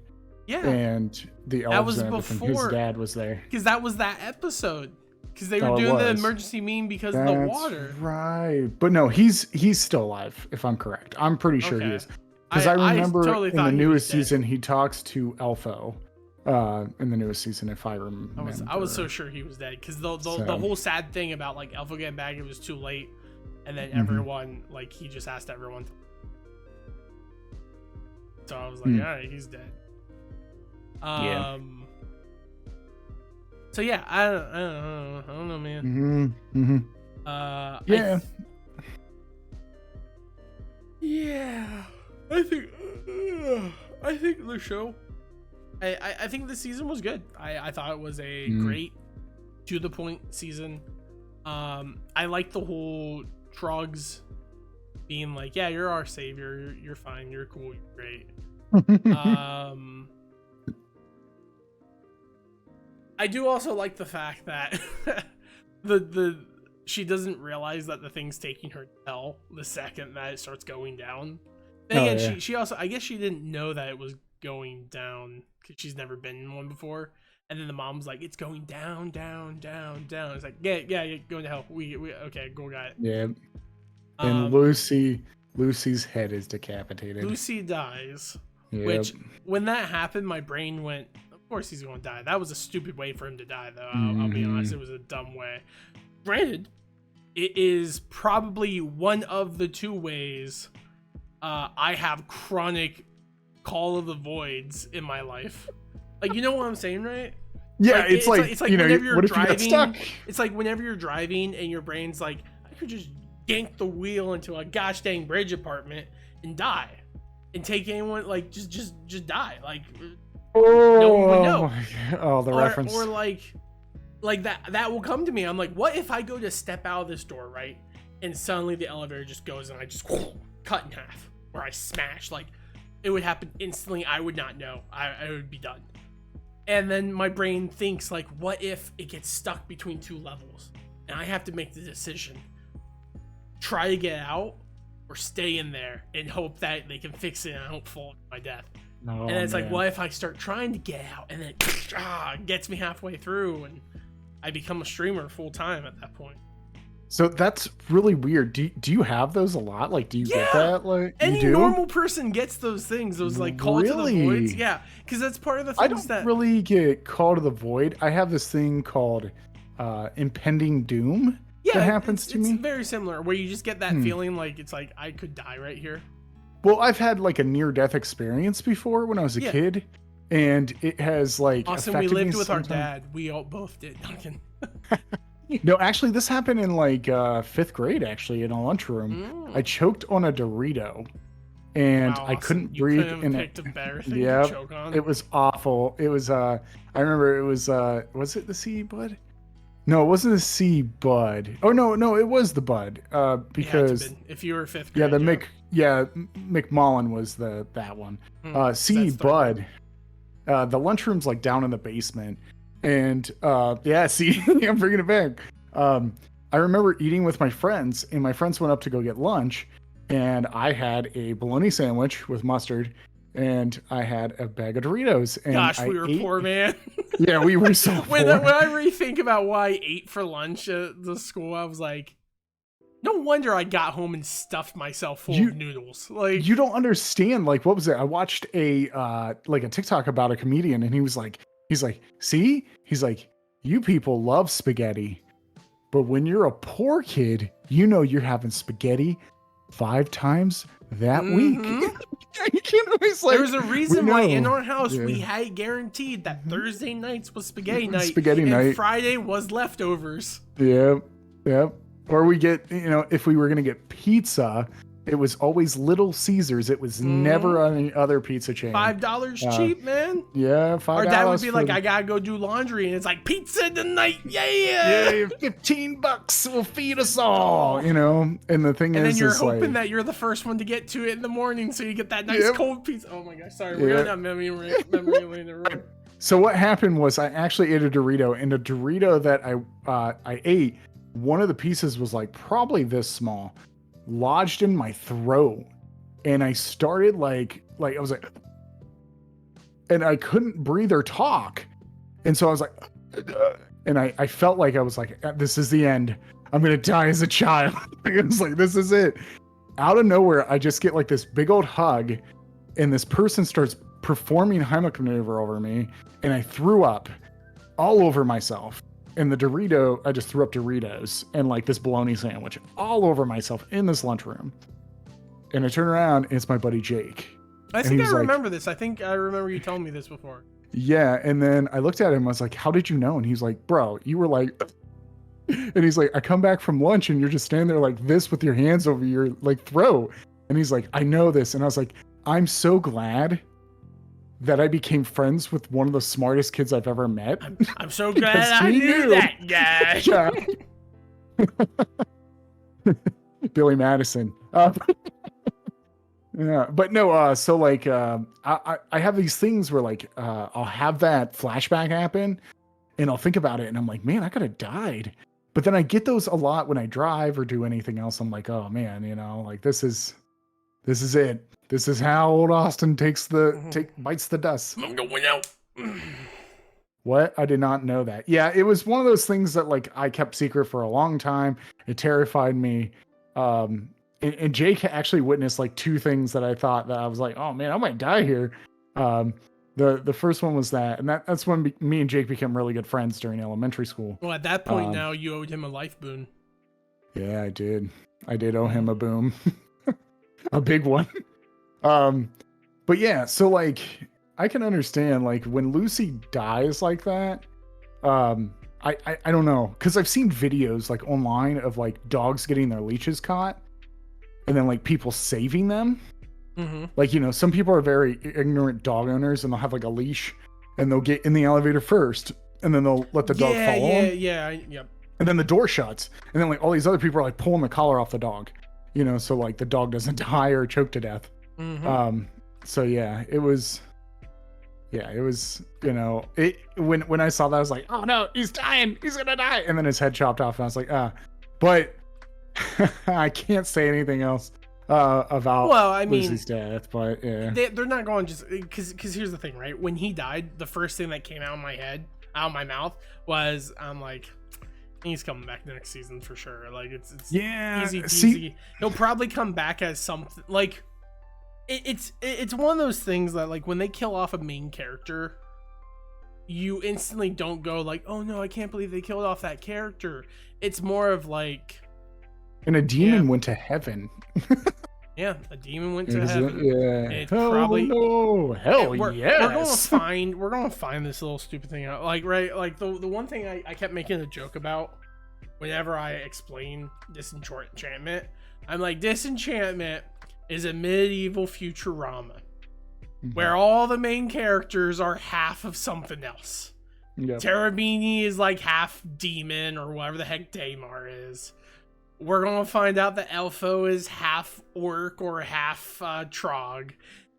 Yeah. And the elves and everything. His dad was there. Because that was that episode. Because they were doing the emergency meeting because of the water. Right. But no, he's still alive, if I'm correct. I'm pretty sure he is. Because I remember totally in the newest season he talks to Elfo. In the newest season, if I remember. I was so sure he was dead. Because the whole sad thing about like Elfo getting back, it was too late. And then everyone, like, he just asked everyone. So I was like, all right, he's dead. So yeah, I don't know, man. I think the show. I think the season was good. I thought it was a great, to the point season. I like the whole Trogs being like, yeah, you're our savior. You're fine. You're cool. You're great. I do also like the fact that she doesn't realize that the thing's taking her to hell the second that it starts going down. Then again, she also, I guess she didn't know that it was going down because she's never been in one before. And then the mom's like, it's going down, down, down, down. It's like, yeah, going to hell. We okay, go got it. Yeah. And Lucy's head is decapitated. Lucy dies. Yep. Which, when that happened, my brain went, of course he's going to die. That was a stupid way for him to die, though. I'll be honest. It was a dumb way. Granted, it is probably one of the 2 ways I have chronic Call of the Voids in my life. Like, you know what I'm saying, right? Yeah, like, it's like you know, whenever you're what driving, if you got stuck? It's like whenever you're driving and your brain's like, I could just yank the wheel into a gosh dang bridge apartment and die. And take anyone, like, just die. Like, no one would know. Oh, the reference. Or like that will come to me. I'm like, what if I go to step out of this door, right? And suddenly the elevator just goes and I just cut in half. Or I smash. Like, it would happen instantly. I would not know. I would be done. And then my brain thinks, like, what if it gets stuck between 2 levels? And I have to make the decision. Try to get out or stay in there and hope that they can fix it and I don't fall to my death. And it's like, what if I start trying to get out and then it gets me halfway through and I become a streamer full time at that point. So that's really weird. Do you have those a lot? Like, do you get that? Like, any normal person gets those things. Those like call to the voids. Yeah, because that's part of the things I don't really get call to the void. I have this thing called impending doom. Yeah, that happens to me. It's very similar, where you just get that feeling like it's like I could die right here. Well, I've had like a near-death experience before when I was a kid, and it has like. Awesome, we lived with our dad. We all both did, Duncan. No, actually, this happened in like 5th grade. Actually, in a lunchroom, I choked on a Dorito, and I couldn't breathe. And it was awful. It was. I remember it was. Was it the sea bud? No, it wasn't the sea bud. Oh no, it was the bud. Because if you were 5th grade. McMullen was that one. Sea bud. The lunchroom's like down in the basement. And see, I'm bringing it back. I remember eating with my friends, and my friends went up to go get lunch, and I had a bologna sandwich with mustard, and I had a bag of Doritos. And gosh, we were poor, man. Yeah, we were so poor. When I rethink about what I ate for lunch at the school, I was like, no wonder I got home and stuffed myself full of noodles. Like, you don't understand. Like, what was it? I watched a TikTok about a comedian, and he's like, see, he's like, you people love spaghetti, but when you're a poor kid, you know you're having spaghetti 5 times that week. There's a reason why in our house we had guaranteed that Thursday nights was spaghetti night, and Friday was leftovers. Yep. Or we get, if we were going to get pizza, it was always Little Caesars. It was never any other pizza chain. $5 cheap, man. Yeah, $5. Or that would be like, I got to go do laundry, and it's like, pizza tonight, yeah. Yeah, $15 will feed us all, And the thing is, and then you're hoping that you're the first one to get to it in the morning, so you get that nice cold pizza. Oh my gosh, sorry, we're going down memory lane. So what happened was I actually ate a Dorito, and a Dorito that I ate, one of the pieces was like probably this small, lodged in my throat, and I started like I was like, and I couldn't breathe or talk, and so I was like, and I felt like I was like, this is the end. I'm gonna die as a child. It was like, this is it. Out of nowhere, I just get like this big old hug, and this person starts performing Heimlich maneuver over me, and I threw up all over myself. And the Dorito, I just threw up Doritos and like this bologna sandwich all over myself in this lunchroom. And I turn around, and it's my buddy Jake. I think I remember this. I think I remember you telling me this before. Yeah, and then I looked at him, I was like, how did you know? And he's like, bro, you were like, and he's like, I come back from lunch and you're just standing there like this with your hands over your like throat. And he's like, I know this. And I was like, I'm so glad that I became friends with one of the smartest kids I've ever met. I'm so glad I knew that guy. Yeah. Billy Madison. Yeah, but no, so like, I have these things where like, I'll have that flashback happen, and I'll think about it, and I'm like, man, I could have died. But then I get those a lot when I drive or do anything else. I'm like, oh man, like this is it. This is how old Austin bites the dust. I'm going out. What? I did not know that. Yeah, it was one of those things that like I kept secret for a long time. It terrified me. And Jake actually witnessed like 2 things that I thought that I was like, oh man, I might die here. The first one was that, and that's when me and Jake became really good friends during elementary school. Well, at that point now you owed him a life boon. Yeah, I did. I did owe him a boom. A big one. But yeah, so like I can understand like when Lucy dies like that. I don't know, because I've seen videos like online of like dogs getting their leashes caught, and then like people saving them. Mm-hmm. Like, some people are very ignorant dog owners, and they'll have like a leash, and they'll get in the elevator first, and then they'll let the dog follow them. Yep. And then the door shuts, and then like all these other people are like pulling the collar off the dog, so like the dog doesn't die or choke to death. Mm-hmm. So yeah, it was when I saw that, I was like, oh no, he's dying, he's gonna die, and then his head chopped off, and I was like, but I can't say anything else about Lucy's death, but yeah, they're not going just because here's the thing, right? When he died, the first thing that came out of my mouth was, I'm like, he's coming back next season for sure. Like it's easy peasy. He'll probably come back as something like. It's one of those things that like when they kill off a main character, you instantly don't go like, oh no, I can't believe they killed off that character. It's more of like, and a demon went to heaven. Yeah, a demon went to heaven. Yeah. It's probably hell yes. We're gonna find this little stupid thing out. Like right, like the one thing I kept making a joke about whenever I explain Disenchantment, I'm like, Disenchantment is a medieval Futurama where all the main characters are half of something else. Yep. Terabini is like half demon or whatever the heck Daymar is. We're gonna find out that Elfo is half orc or half Trog,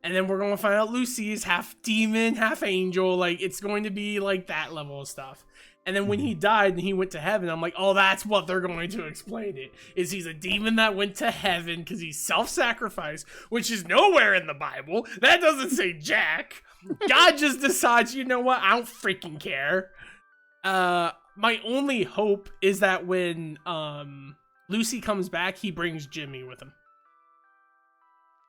And then we're going to find out Lucy is half demon, half angel. Like, it's going to be like that level of stuff. And then when he died and he went to heaven, I'm like, oh, that's what they're going to explain it. Is he's a demon that went to heaven because he self-sacrificed, which is nowhere in the Bible. That doesn't say jack. God just decides, you know what? I don't freaking care. My only hope is that when Lucy comes back, he brings Jimmy with him.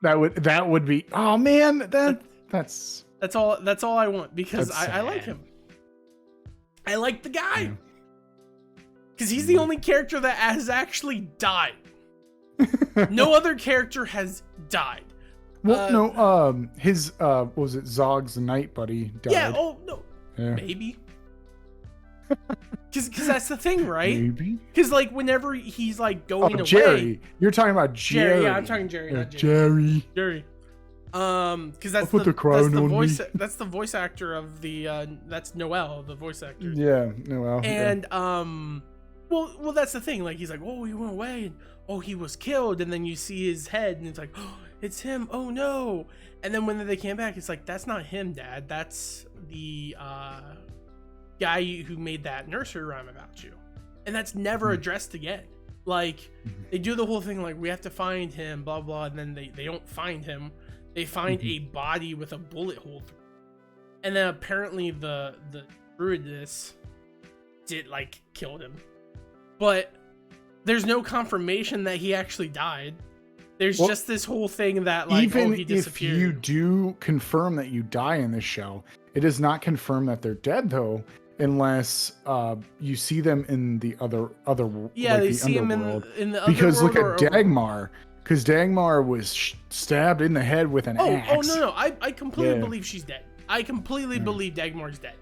That would be, oh man, that's all I want, because I like him. I like the guy because he's the only character that has actually died. No other character has died. Well, no, his what was it, Zog's night buddy died. Yeah. Oh no. Yeah. Maybe. Because that's the thing, right? Maybe. Because like whenever he's like going away. Jerry. You're talking about Jerry. Yeah, I'm talking Jerry. Yeah, not Jerry. Jerry. Because that's the voice actor of the that's Noel, the voice actor. Yeah, Noel. And well, that's the thing. Like he's like, oh, he went away, and oh, he was killed, and then you see his head, and it's like, oh, it's him. Oh no! And then when they came back, it's like, that's not him, Dad. That's the guy who made that nursery rhyme about you, and that's never addressed again. Like they do the whole thing like, we have to find him, blah blah, and then they don't find him. They find a body with a bullet hole through it. And then apparently the druidess did like killed him, but there's no confirmation that he actually died. There's just this whole thing that like, even he disappeared. If you do confirm that you die in this show, it does not confirm that they're dead though, unless you see them in the other yeah, like they the see underworld. him in the because underworld. Look at Dagmar. Because Dagmar was stabbed in the head with an axe. Oh no! I completely believe she's dead. I completely believe Dagmar's dead.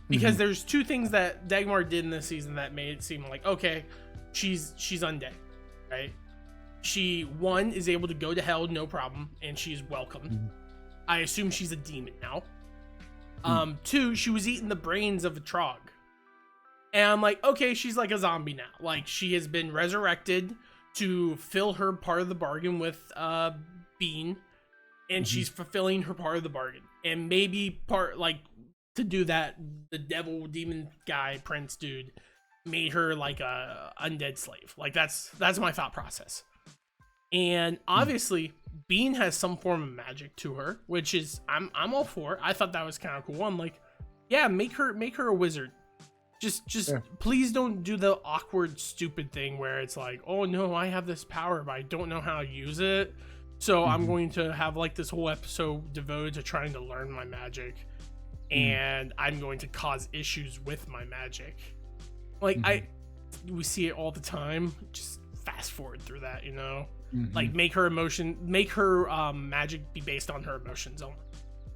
Because there's two things that Dagmar did in this season that made it seem like, okay, she's undead, right? She, one, is able to go to hell, no problem, and she's welcome. I assume she's a demon now. Two, she was eating the brains of a trog. And I'm like, okay, she's like a zombie now. Like, she has been resurrected to fill her part of the bargain with Bean, and she's fulfilling her part of the bargain. And maybe to do that, the devil demon guy, prince dude, made her like a undead slave. Like that's my thought process. And obviously Bean has some form of magic to her, which is I'm all for. I thought that was kind of cool. I'm like, yeah, make her a wizard. Just please don't do the awkward, stupid thing where it's like, oh no, I have this power, but I don't know how to use it. So I'm going to have like this whole episode devoted to trying to learn my magic. And I'm going to cause issues with my magic. Like we see it all the time. Just fast forward through that, you know? Like make her magic be based on her emotions only.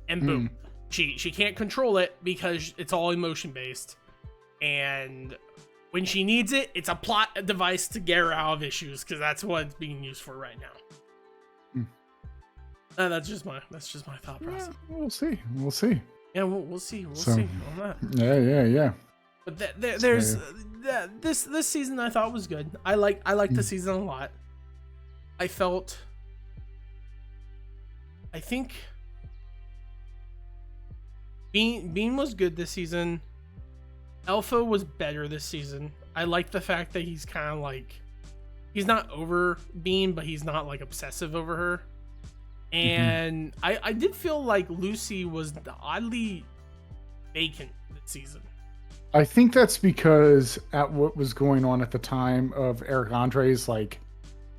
And boom. She can't control it because it's all emotion based. And when she needs it, it's a plot device to get her out of issues, because that's what it's being used for right now. That's just my thought process. Yeah, we'll see. Yeah, we'll see. We'll see on that. Yeah. But there's this season I thought was good. I like the season a lot. I think Bean was good this season. Alpha was better this season. I like the fact that he's kind of like, he's not over Bean, but he's not like obsessive over her. And I did feel like Lucy was oddly vacant this season. I think that's because at what was going on at the time of Eric Andre's like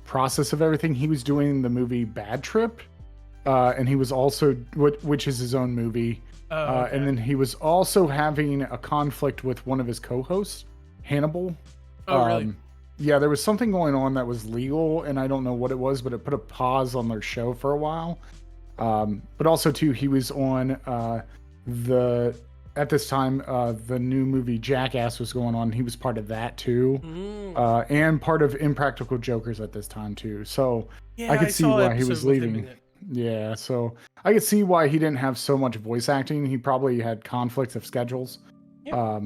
process of everything, he was doing the movie Bad Trip, and he was also, which is his own movie. Okay. And then he was also having a conflict with one of his co-hosts, Hannibal. Oh, really? Yeah, there was something going on that was legal, and I don't know what it was, but it put a pause on their show for a while. But also, too, he was on at this time, the new movie Jackass was going on. He was part of that, too. And part of Impractical Jokers at this time, too. So yeah, I could see why he was leaving. Yeah, so I could see why he didn't have so much voice acting. He probably had conflicts of schedules. Yep.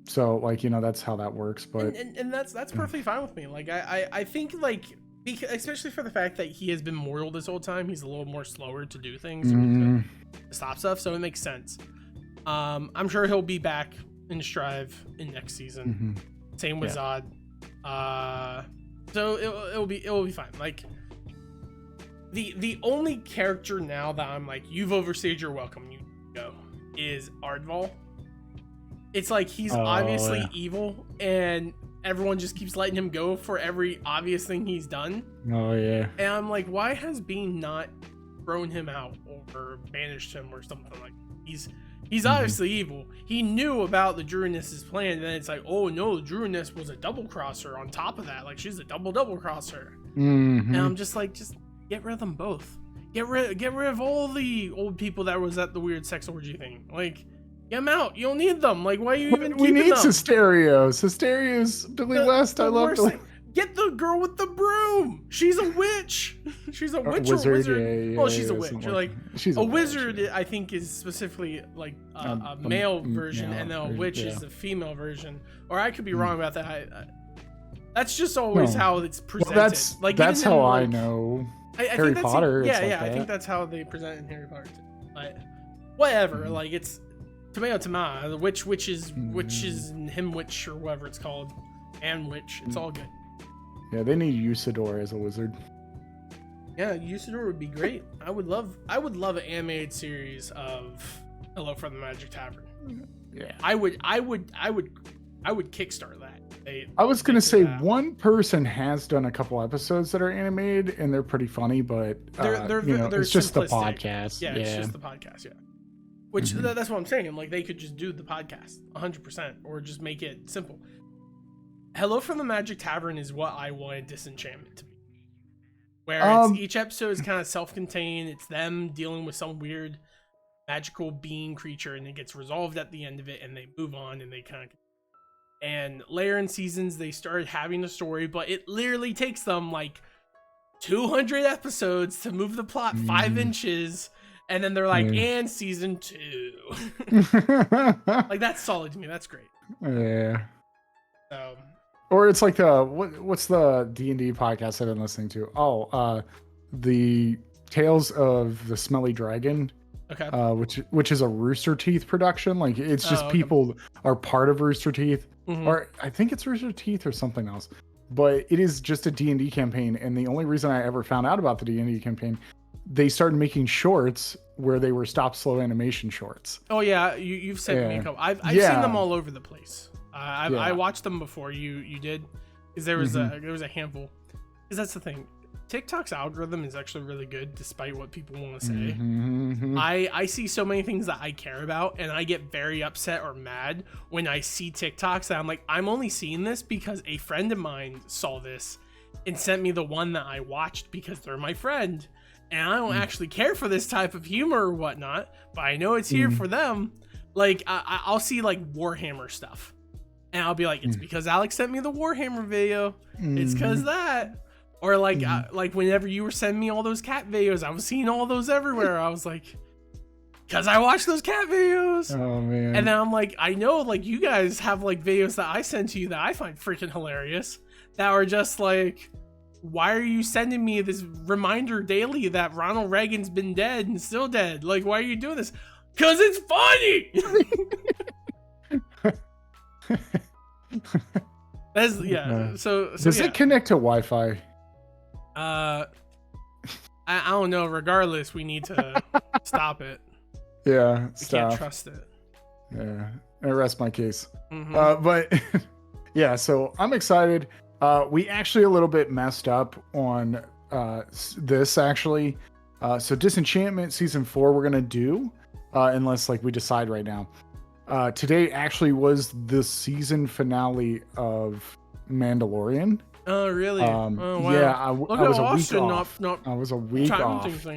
So like, you know, that's how that works. But and that's perfectly fine with me. Like I think like especially for the fact that he has been mortal this whole time. He's a little more slower to do things to stop stuff, so it makes sense. I'm sure he'll be back in Strive in next season. Same with Zod. So it'll be fine. Like the only character now that I'm like, you've overstayed your welcome, you go, is Aardval. It's like he's obviously evil, and everyone just keeps letting him go for every obvious thing he's done. Oh yeah. And I'm like, why has Bean not thrown him out or banished him or something like that? He's obviously evil. He knew about the Druidess's plan, and then it's like, oh no, the Druidess was a double crosser on top of that. Like, she's a double crosser. And I'm just like, just get rid of them both. Get rid of all the old people that was at the weird sex orgy thing. Like, get them out. You don't need them. Like, why are you even keeping them? We need Cisterio. Cisterio's Billy West. I love Billy. Get the girl with the broom. She's a witch. She's a witch or wizard. Yeah, she's a witch. Like she's a wizard. I think is specifically like a male version, and then a witch is the female version. Or I could be wrong about that. That's just always how it's presented. Well, that's how I know. Harry Potter. I think that's how they present in Harry Potter too. But whatever. Like it's tomato. The witch is him witch or whatever it's called, and witch. It's all good. Yeah, they need Usador as a wizard. Yeah, Usador would be great. I would love an animated series of Hello from the Magic Tavern. Yeah. I would kickstart that. I was gonna say one person has done a couple episodes that are animated and they're pretty funny, but they're it's just the podcast. Yeah, it's just the podcast. Yeah. Which that's what I'm saying. Like they could just do the podcast 100% or just make it simple. Hello from the Magic Tavern is what I wanted Disenchantment to be. Where each episode is kind of self-contained. It's them dealing with some weird magical being creature, and it gets resolved at the end of it, and they move on, and they kind of... And later in seasons, they started having a story, but it literally takes them like 200 episodes to move the plot 5 inches, and then they're like, and season 2. Like, that's solid to me. That's great. Yeah. Or it's like what's the D&D podcast I've been listening to? The Tales of the Smelly Dragon. Okay. Which is a Rooster Teeth production. Like it's just people are part of Rooster Teeth, or I think it's Rooster Teeth or something else. But it is just a D&D campaign, and the only reason I ever found out about the D&D campaign, they started making shorts where they were stop slow animation shorts. Oh yeah, you've sent me a couple. I've seen them all over the place. I watched them before you did, because there was a handful. Because that's the thing, TikTok's algorithm is actually really good, despite what people want to say. I see so many things that I care about, and I get very upset or mad when I see TikToks that I'm like, I'm only seeing this because a friend of mine saw this and sent me the one that I watched because they're my friend, and I don't actually care for this type of humor or whatnot, but I know it's here for them. Like I'll see like Warhammer stuff, and I'll be like, it's because Alex sent me the Warhammer video. It's because that. Or like like whenever you were sending me all those cat videos, I was seeing all those everywhere. I was like, because I watched those cat videos. Oh man. And then I'm like, I know like you guys have like videos that I send to you that I find freaking hilarious, that are just like, why are you sending me this reminder daily that Ronald Reagan's been dead and still dead? Like, why are you doing this? Because it's funny. That's, yeah. So does it connect to Wi-Fi? I don't know. Regardless, we need to stop it. Yeah, we can't trust it. Yeah, I rest my case. But yeah, so I'm excited. We actually a little bit messed up on this actually. So Disenchantment season 4 we're gonna do, unless like we decide right now. Today actually was the season finale of Mandalorian. Oh really? Oh wow. Yeah, I was a week off. I was a week off.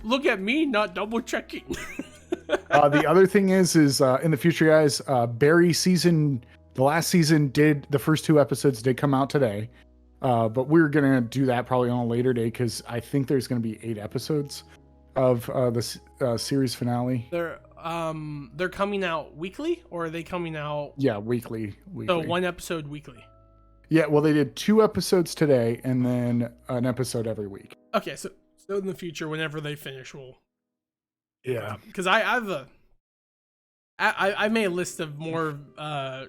Look at me, not double checking. The other thing is in the future, guys, Barry season, the last season the first 2 episodes did come out today, but we're gonna do that probably on a later day because I think there's gonna be 8 episodes of the series finale. They're coming out weekly, or are they coming out? Yeah, weekly. So 1 episode weekly. Yeah, well, they did 2 episodes today and then an episode every week. Okay, so in the future, whenever they finish, we'll. Yeah. Because I made a list of more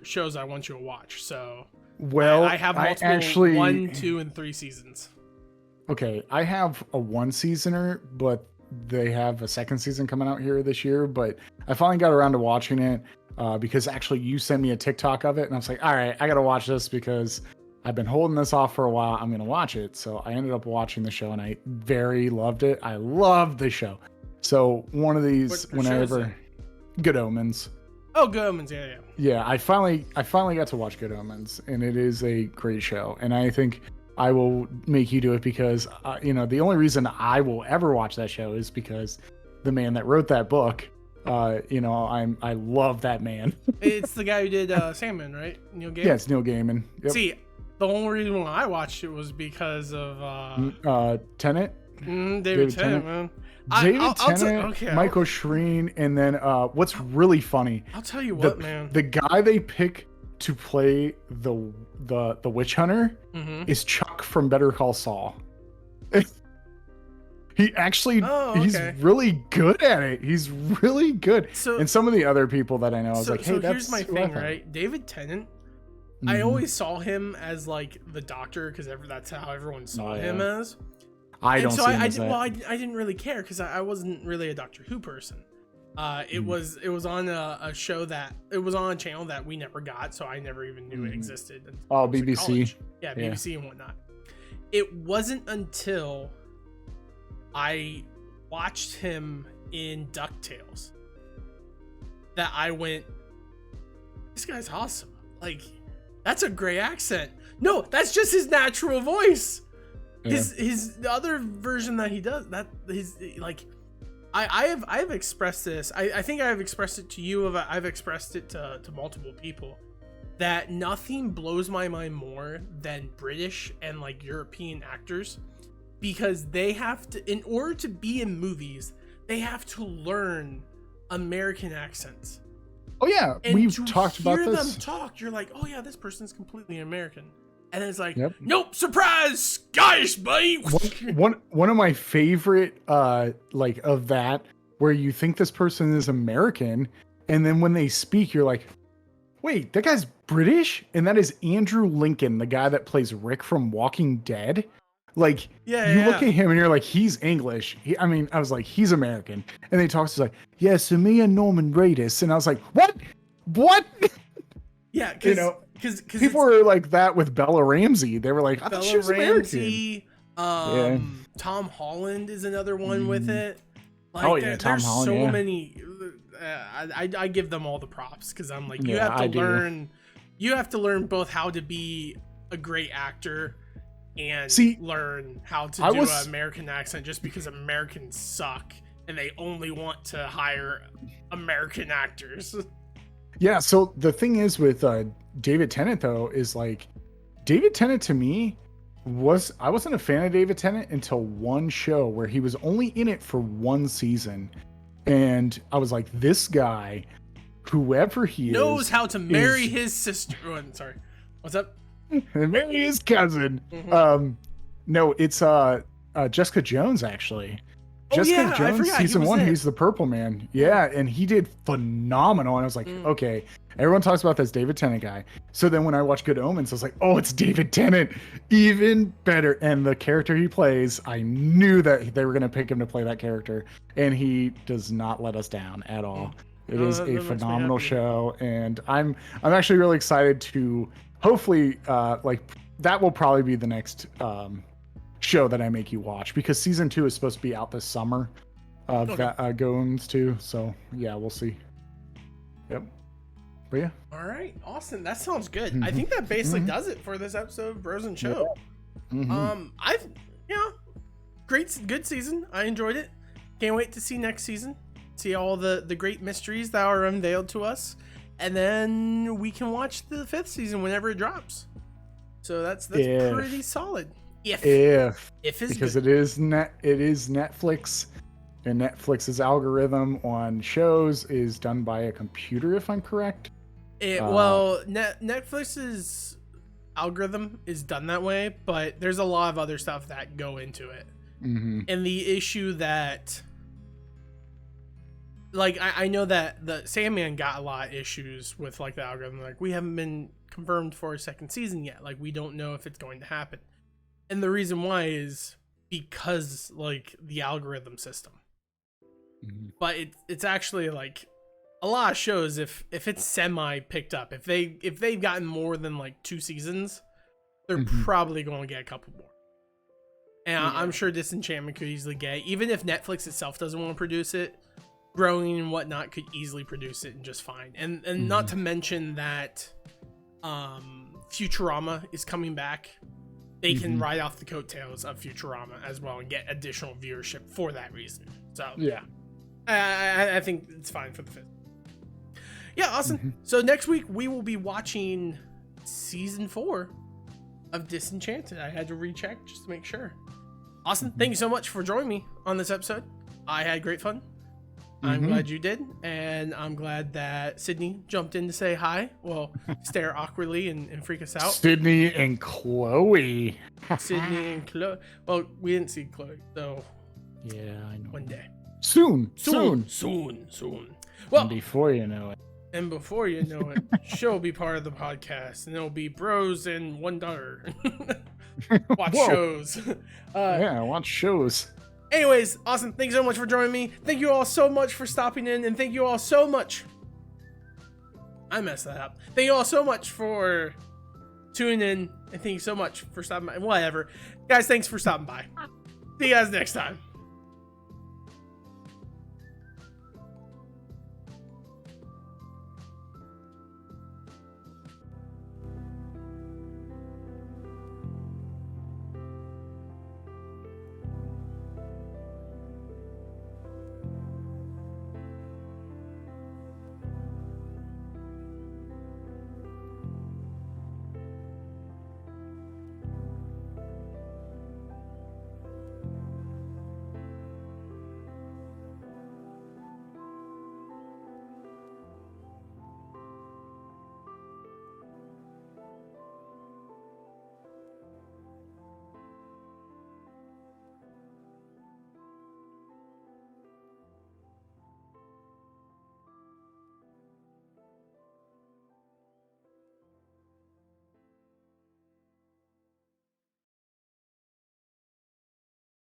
shows I want you to watch. So. Well, I have multiple 1, 2, and 3 seasons. Okay, I have a 1-seasoner, but they have a 2nd season coming out here this year. But I finally got around to watching it because actually you sent me a TikTok of it, and I was like, all right, I got to watch this because I've been holding this off for a while. I'm going to watch it. So I ended up watching the show, and I very loved it. I loved the show. So one of these, whenever Good Omens. Oh, Good Omens, yeah. Yeah, I finally got to watch Good Omens, and it is a great show. And I think I will make you do it because, the only reason I will ever watch that show is because the man that wrote that book, I love that man. It's the guy who did Sandman, right? Neil Gaiman? Yeah, it's Neil Gaiman. Yep. See, the only reason why I watched it was because of... Tennant? David Tennant, man. David Tennant, Michael Shreen, and then what's really funny... I'll tell you what, man. The guy they pick to play the witch hunter is Chuck from Better Call Saul. He actually, he's really good at it. He's really good. So, and some of the other people that I know, I was like, hey, that's... here's my thing, right? David Tennant, I always saw him as like the doctor because that's how everyone saw him as. I didn't really care because I wasn't really a Doctor Who person. It was on a show it was on a channel that we never got, so I never even knew it existed. Oh, BBC. Yeah, BBC and whatnot. It wasn't until I watched him in DuckTales that I went, this guy's awesome. Like, that's a great accent. No, that's just his natural voice. Yeah. His other version that he does, that his like, I have expressed this. I think I've expressed it to you. I've expressed it to multiple people that nothing blows my mind more than British and like European actors, because they have to, in order to be in movies, they have to learn American accents. Oh yeah, and we've talked about this. To hear them talk, you're like, oh yeah, this person's completely American. And then it's like, nope, surprise, Scottish, buddy. One of my favorite, of that, where you think this person is American, and then when they speak, you're like, wait, that guy's British? And that is Andrew Lincoln, the guy that plays Rick from Walking Dead. Like, you look at him and you're like, he's English. I was like, he's American. And they talk to like, yeah, so me and Norman Reedus. And I was like, what? Yeah, because people were like that with Bella Ramsey. They were like, I thought she was Ramsey, American. Tom Holland is another one with it. Like, Tom Holland. There's so many. I give them all the props because I'm like, you have to learn both how to be a great actor and learn how to do an American accent, just because Americans suck and they only want to hire American actors. Yeah, so the thing is with David Tennant, though, is like, David Tennant to me I wasn't a fan of David Tennant until one show where he was only in it for 1 season. And I was like, this guy, whoever he knows how to marry his sister. Oh, sorry. What's up? Marry his cousin. No, it's Jessica Jones, actually. Jessica Jones, season 1, he's the Purple Man. Yeah, and he did phenomenal. And I was like, okay, everyone talks about this David Tennant guy. So then when I watched Good Omens, I was like, oh, it's David Tennant. Even better. And the character he plays, I knew that they were going to pick him to play that character. And he does not let us down at all. It is a phenomenal show. And I'm actually really excited to hopefully, that will probably be the next show that I make you watch, because season 2 is supposed to be out this summer of Goons too. So yeah, we'll see. Yep. But yeah. All right, awesome. That sounds good. I think that basically does it for this episode of Bros and Show. Good season. I enjoyed it. Can't wait to see next season. See all the great mysteries that are unveiled to us, and then we can watch the 5th season whenever it drops. So that's pretty solid. If is because good. it is Netflix, and Netflix's algorithm on shows is done by a computer, if I'm correct. Netflix's algorithm is done that way, but there's a lot of other stuff that go into it. Mm-hmm. And the issue that, like, I know that the Sandman got a lot of issues with, like, the algorithm. Like, we haven't been confirmed for a second season yet. Like, we don't know if it's going to happen. And the reason why is because, like, the algorithm system. Mm-hmm. But it's actually, like, a lot of shows, if it's semi picked up, if they've gotten more than, like, 2 seasons, they're probably going to get a couple more. And I'm sure Disenchantment could easily get it. Even if Netflix itself doesn't want to produce it, Growing and whatnot could easily produce it and just fine. And not to mention that Futurama is coming back. They can ride off the coattails of Futurama as well and get additional viewership for that reason. So yeah, I think it's fine for the fifth. Yeah, awesome. So next week we will be watching season 4 of Disenchanted. I had to recheck just to make sure. Awesome. Thank you so much for joining me on this episode. I had great fun. I'm glad you did, and I'm glad that Sydney jumped in to say hi. Well, stare awkwardly and freak us out. Sydney and Chloe. Sydney and Chloe. Well, we didn't see Chloe, so yeah, I know. One day. Soon. Well, and before you know it, she'll be part of the podcast, and it'll be Bros and $1. Watch Whoa. shows. Yeah, watch shows. Anyways, awesome. Thank you so much for joining me. Thank you all so much for stopping in, and thank you all so much. I messed that up. Thank you all so much for tuning in, and thank you so much for stopping by. Whatever. Guys, thanks for stopping by. See you guys next time.